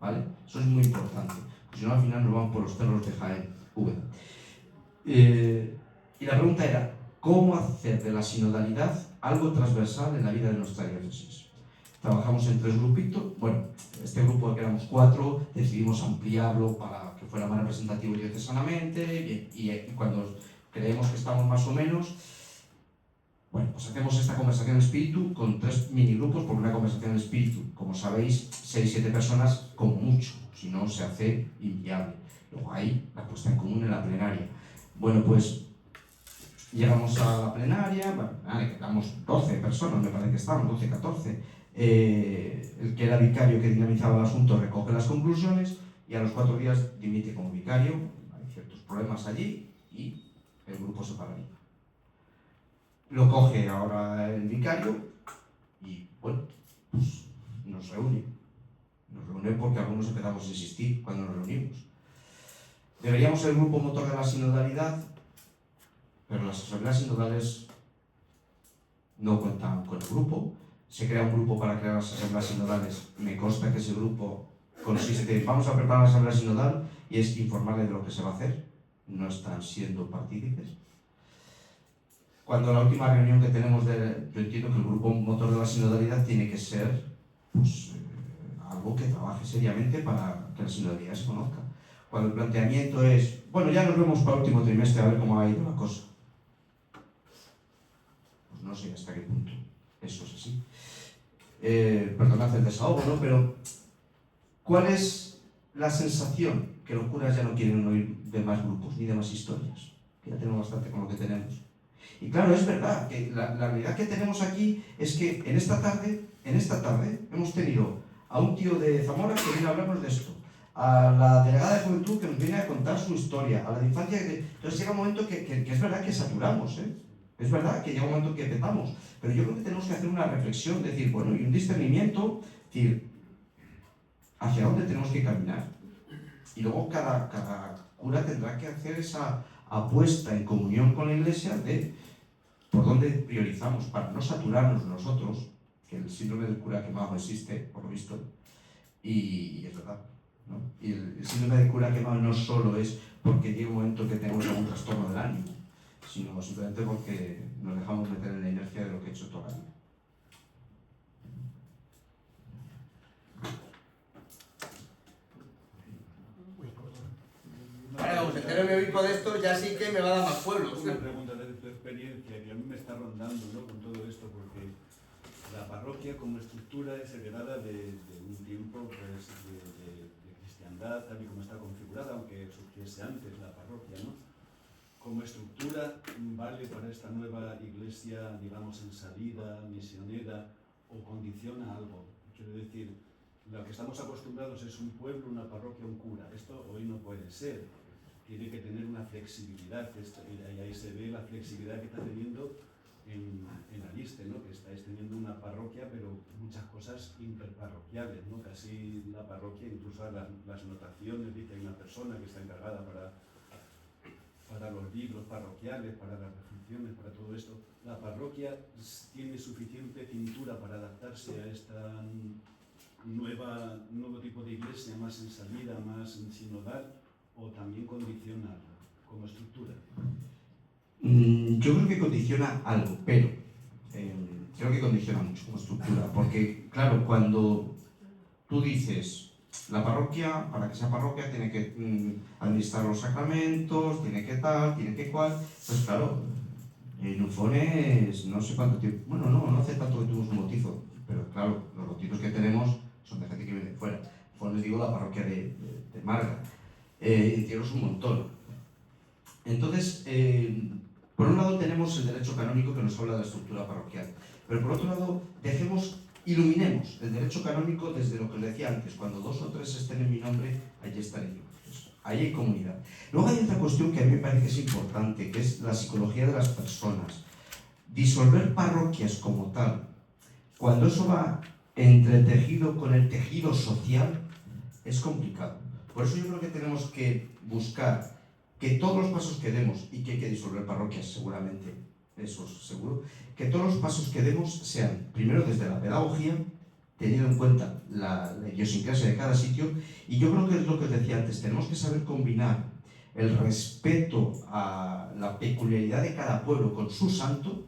¿vale? Eso es muy importante, porque si no al final nos vamos por los cerros de Jaén, y la pregunta era, ¿cómo hacer de la sinodalidad algo transversal en la vida de nuestra diócesis? Trabajamos en 3 grupitos. Bueno, este grupo que éramos 4, decidimos ampliarlo para que fuera más representativo diocesanamente, y cuando creemos que estamos más o menos, bueno, pues hacemos esta conversación en espíritu con 3 minigrupos, porque una conversación en espíritu, como sabéis, 6-7 personas como mucho, si no se hace inviable. Luego hay la puesta en común en la plenaria. Bueno, pues llegamos a la plenaria, quedamos 12 personas, me parece que estamos, 12, 14. El que era vicario que dinamizaba el asunto recoge las conclusiones y a los 4 días dimite como vicario. Hay ciertos problemas allí y el grupo se paraliza. Lo coge ahora el vicario y bueno, pues nos reúne porque algunos empezamos a insistir cuando nos reunimos. Deberíamos ser el grupo motor de la sinodalidad, pero las asambleas sinodales no cuentan con el grupo. Se crea un grupo para crear las asambleas sinodales. Me consta que ese grupo consiste, vamos a preparar la asamblea sinodal y es informarle de lo que se va a hacer. No están siendo partícipes. Cuando la última reunión que tenemos, yo entiendo que el grupo motor de la sinodalidad tiene que ser pues, algo que trabaje seriamente para que la sinodalidad se conozca. Cuando el planteamiento es, bueno, ya nos vemos para el último trimestre a ver cómo ha ido la cosa. Pues no sé hasta qué punto eso es así. Perdonad el desahogo, ¿no? Pero, ¿cuál es la sensación? Que los curas ya no quieren oír de más grupos ni de más historias. Que ya tenemos bastante con lo que tenemos. Y claro, es verdad que la realidad que tenemos aquí es que en esta tarde en esta tarde hemos tenido a un tío de Zamora que viene a hablarnos de esto, a la delegada de Juventud que nos viene a contar su historia, a la de infancia. Entonces llega un momento que es verdad que saturamos, ¿eh? Es verdad que llega un momento que petamos, pero yo creo que tenemos que hacer una reflexión, decir, bueno, y un discernimiento, decir, hacia dónde tenemos que caminar. Y luego cada cura tendrá que hacer esa apuesta en comunión con la Iglesia de por dónde priorizamos para no saturarnos nosotros, que el síndrome del cura quemado existe, por lo visto, y es verdad, ¿no? Y el síndrome del cura quemado no solo es porque llega un momento que tenemos algún trastorno del ánimo, sino simplemente porque nos dejamos meter en la inercia de lo que he hecho toda la vida. Ahora, como se entere mi obispo de esto, ya sí que me va a dar más pueblos. Una pregunta de tu experiencia que a mí me está rondando, ¿no?, con todo esto, porque la parroquia como estructura es heredada de un tiempo pues, de cristiandad, tal y como está configurada, aunque surgiese antes la parroquia, ¿no? Como estructura, ¿vale para esta nueva iglesia, digamos, en salida, misionera, o condiciona algo? Quiero decir, lo que estamos acostumbrados es un pueblo, una parroquia, un cura. Esto hoy no puede ser. Tiene que tener una flexibilidad, y ahí se ve la flexibilidad que está teniendo en Aliste, ¿no? Que estáis teniendo una parroquia, pero muchas cosas interparroquiales, ¿no? Casi la parroquia, incluso las notaciones, dice, hay una persona que está encargada para los libros parroquiales, para las reflexiones, para todo esto. La parroquia tiene suficiente cintura para adaptarse a esta nuevo tipo de iglesia, más en salida, más en sinodal, o también condiciona como estructura. Yo creo que condiciona algo, pero creo que condiciona mucho como estructura, porque claro, cuando tú dices la parroquia, para que sea parroquia tiene que administrar los sacramentos, tiene que tal, tiene que cual, pues claro, en Ufones no sé cuánto tiempo, bueno, no hace tanto que tuvimos un bautizo, pero claro, los bautizos que tenemos son de gente que viene de fuera. Ufones, digo, la parroquia de Marga, entiendes un montón. Entonces, por un lado tenemos el derecho canónico que nos habla de la estructura parroquial, pero por otro lado iluminemos el derecho canónico desde lo que os decía antes, cuando 2 o 3 estén en mi nombre, allí estaré yo. Pues, ahí hay comunidad. Luego hay otra cuestión que a mí me parece que es importante, que es la psicología de las personas. Disolver parroquias como tal, cuando eso va entretejido con el tejido social, es complicado. Por eso yo creo que tenemos que buscar que todos los pasos que demos, y que hay que disolver parroquias seguramente, eso es seguro, que todos los pasos que demos sean, primero desde la pedagogía, teniendo en cuenta la idiosincrasia de cada sitio, y yo creo que es lo que os decía antes, tenemos que saber combinar el respeto a la peculiaridad de cada pueblo con su santo,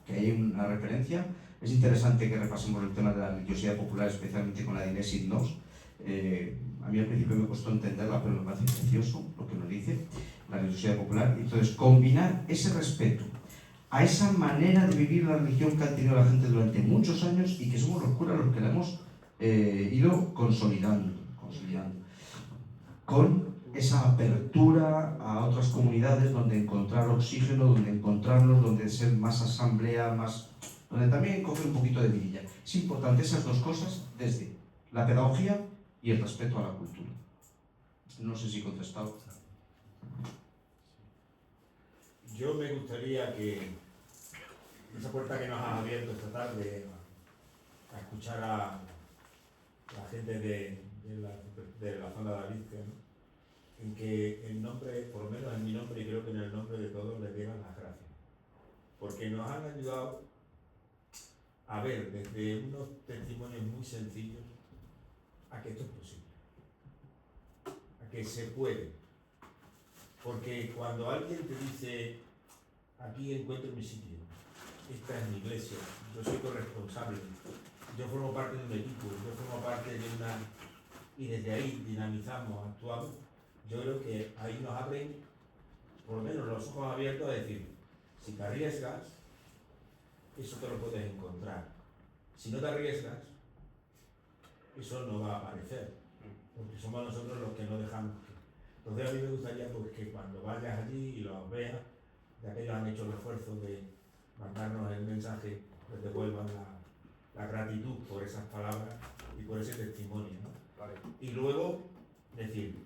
que hay una referencia. Es interesante que repasemos el tema de la religiosidad popular, especialmente con la de Inés Ignos. A mí al principio me costó entenderla, pero me parece precioso lo que nos dice la religiosidad popular. Entonces, combinar ese respeto a esa manera de vivir la religión que ha tenido la gente durante muchos años y que somos los curas los que la hemos ido consolidando, con esa apertura a otras comunidades donde encontrar oxígeno, donde encontrarnos, donde ser más asamblea, donde también coger un poquito de vidilla. Es importante esas dos cosas desde la pedagogía y el respeto a la cultura. No sé si he contestado. Yo me gustaría que esa puerta que nos has abierto esta tarde a escuchar a la gente de la zona de Aliste, ¿no?, en que en nombre, por lo menos en mi nombre y creo que en el nombre de todos, les digan las gracias, porque nos han ayudado a ver desde unos testimonios muy sencillos a que esto es posible, a que se puede, porque cuando alguien te dice aquí encuentro mi sitio, esta es mi iglesia, yo soy corresponsable, yo formo parte de un equipo, yo formo parte de una, y desde ahí dinamizamos, actuamos, yo creo que ahí nos abren por lo menos los ojos abiertos a decir, si te arriesgas, eso te lo puedes encontrar. Si no te arriesgas, eso no va a aparecer, porque somos nosotros los que no dejamos. Entonces a mí me gustaría pues, que cuando vayas allí y los veas, ya que ellos han hecho el esfuerzo de mandarnos el mensaje, les devuelvan la gratitud por esas palabras y por ese testimonio, ¿no? Y luego, decir,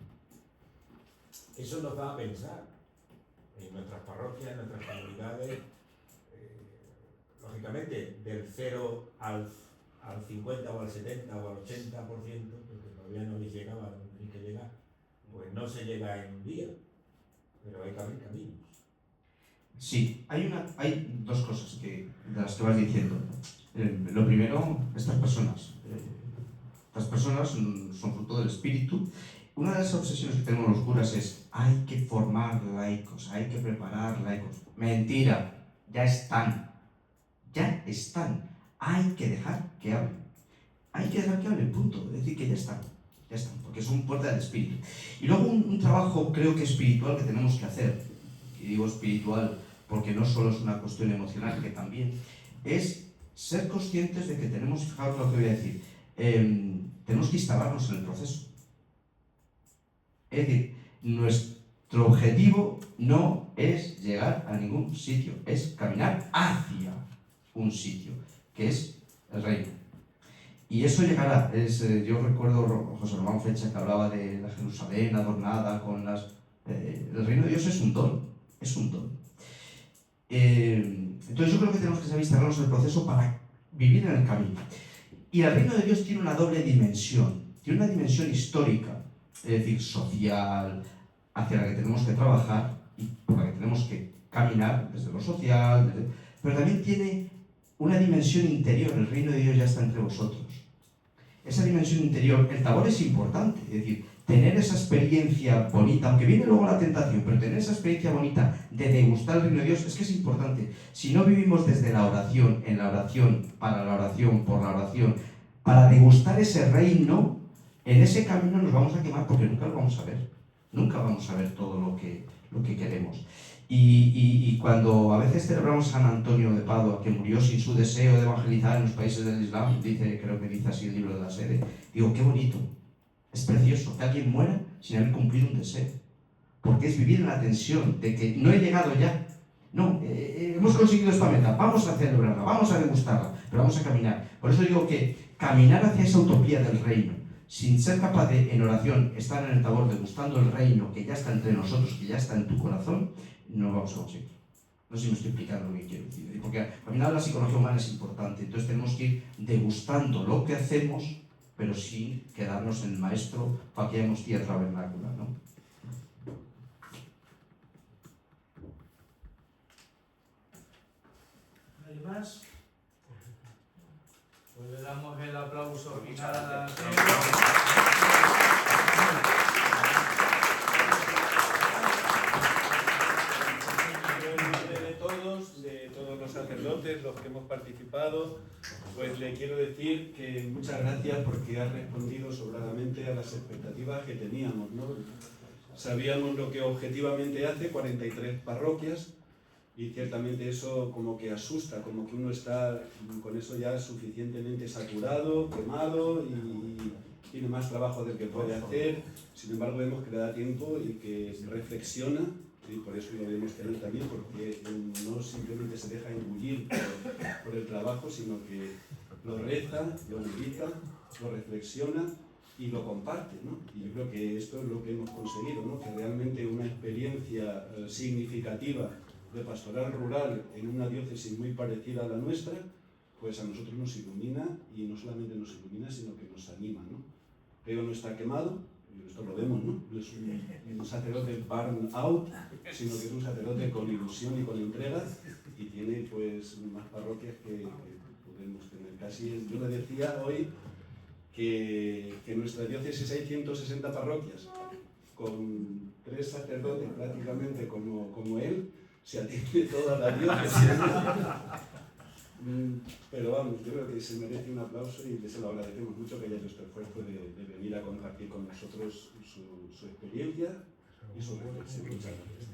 eso nos da a pensar en nuestras parroquias, en nuestras comunidades, lógicamente del 0 al 50 o al 70 o al 80%, porque todavía no les llegaba a donde tiene que llegar, pues no se llega en un día, pero hay que abrir caminos. Sí, hay dos cosas de las que vas diciendo. Lo primero, estas personas son fruto del espíritu. Una de las obsesiones que tenemos los curas es: hay que formar laicos, hay que preparar laicos. Mentira, ya están, hay que dejar que hablen, punto. Es decir, que ya están, porque son puerta del espíritu. Y luego un trabajo, creo que espiritual, que tenemos que hacer, y digo espiritual porque no solo es una cuestión emocional, que también, es ser conscientes de que tenemos, fijaros lo que voy a decir, tenemos que instalarnos en el proceso. Es decir, nuestro objetivo no es llegar a ningún sitio, es caminar hacia un sitio, que es el reino. Y eso llegará. Yo recuerdo José Román Flecha, que hablaba de la Jerusalén adornada con las... el reino de Dios es un don. Entonces yo creo que tenemos que saber instalarnos en el proceso para vivir en el camino. Y el reino de Dios tiene una doble dimensión. Tiene una dimensión histórica, es decir, social, hacia la que tenemos que trabajar y por la que tenemos que caminar desde lo social, pero también tiene una dimensión interior. El reino de Dios ya está entre vosotros. Esa dimensión interior, el tabor es importante, es decir, tener esa experiencia bonita, aunque viene luego la tentación, pero tener esa experiencia bonita de degustar el reino de Dios, es que es importante. Si no vivimos desde la oración, en la oración, para la oración, por la oración, para degustar ese reino, en ese camino nos vamos a quemar, porque nunca lo vamos a ver. Nunca vamos a ver todo lo que queremos. Y cuando a veces celebramos San Antonio de Padua, que murió sin su deseo de evangelizar en los países del Islam, creo que dice así el libro de la Sede, digo, qué bonito, es precioso que alguien muera sin haber cumplido un deseo, porque es vivir en la tensión de que no he llegado ya, no, hemos conseguido esta meta, vamos a celebrarla, vamos a degustarla, pero vamos a caminar. Por eso digo que caminar hacia esa utopía del reino, sin ser capaz de, en oración, estar en el tabor degustando el reino que ya está entre nosotros, que ya está en tu corazón, no vamos a conseguir. No sé si me estoy explicando lo que quiero decir. Porque al final la psicología humana es importante. Entonces tenemos que ir degustando lo que hacemos, pero sin quedarnos en el maestro para que hemos tierra vernácula, ¿no? ¿Nadie más? Pues le damos el aplauso final a de todos los sacerdotes, los que hemos participado, pues le quiero decir que muchas gracias porque ha respondido sobradamente a las expectativas que teníamos, ¿no? Sabíamos lo que objetivamente hace, 43 parroquias, y ciertamente eso como que asusta, como que uno está con eso ya suficientemente saturado, quemado y tiene más trabajo del que puede hacer. Sin embargo, vemos que le da tiempo y que reflexiona. Y por eso lo debemos tener también, porque no simplemente se deja engullir por el trabajo, sino que lo reza, lo medita, lo reflexiona y lo comparte, ¿no? Y yo creo que esto es lo que hemos conseguido, ¿no? Que realmente una experiencia significativa de pastoral rural en una diócesis muy parecida a la nuestra, pues a nosotros nos ilumina, y no solamente nos ilumina, sino que nos anima, ¿no? Leo no está quemado, esto lo vemos, ¿no? No es un sacerdote burn out, sino que es un sacerdote con ilusión y con entrega, y tiene pues más parroquias que podemos tener. Casi, yo le decía hoy que en nuestra diócesis hay 160 parroquias, con 3 sacerdotes prácticamente como él, se atiende toda la diócesis. Pero vamos, yo creo que se merece un aplauso y que se lo agradecemos mucho que haya hecho este esfuerzo de venir a compartir con nosotros su experiencia y su reflexión. Muchas gracias.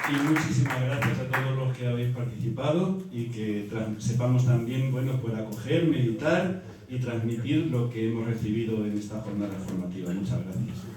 Y muchísimas gracias a todos los que habéis participado y que sepamos también, bueno, pues acoger, meditar y transmitir lo que hemos recibido en esta jornada formativa. Muchas gracias.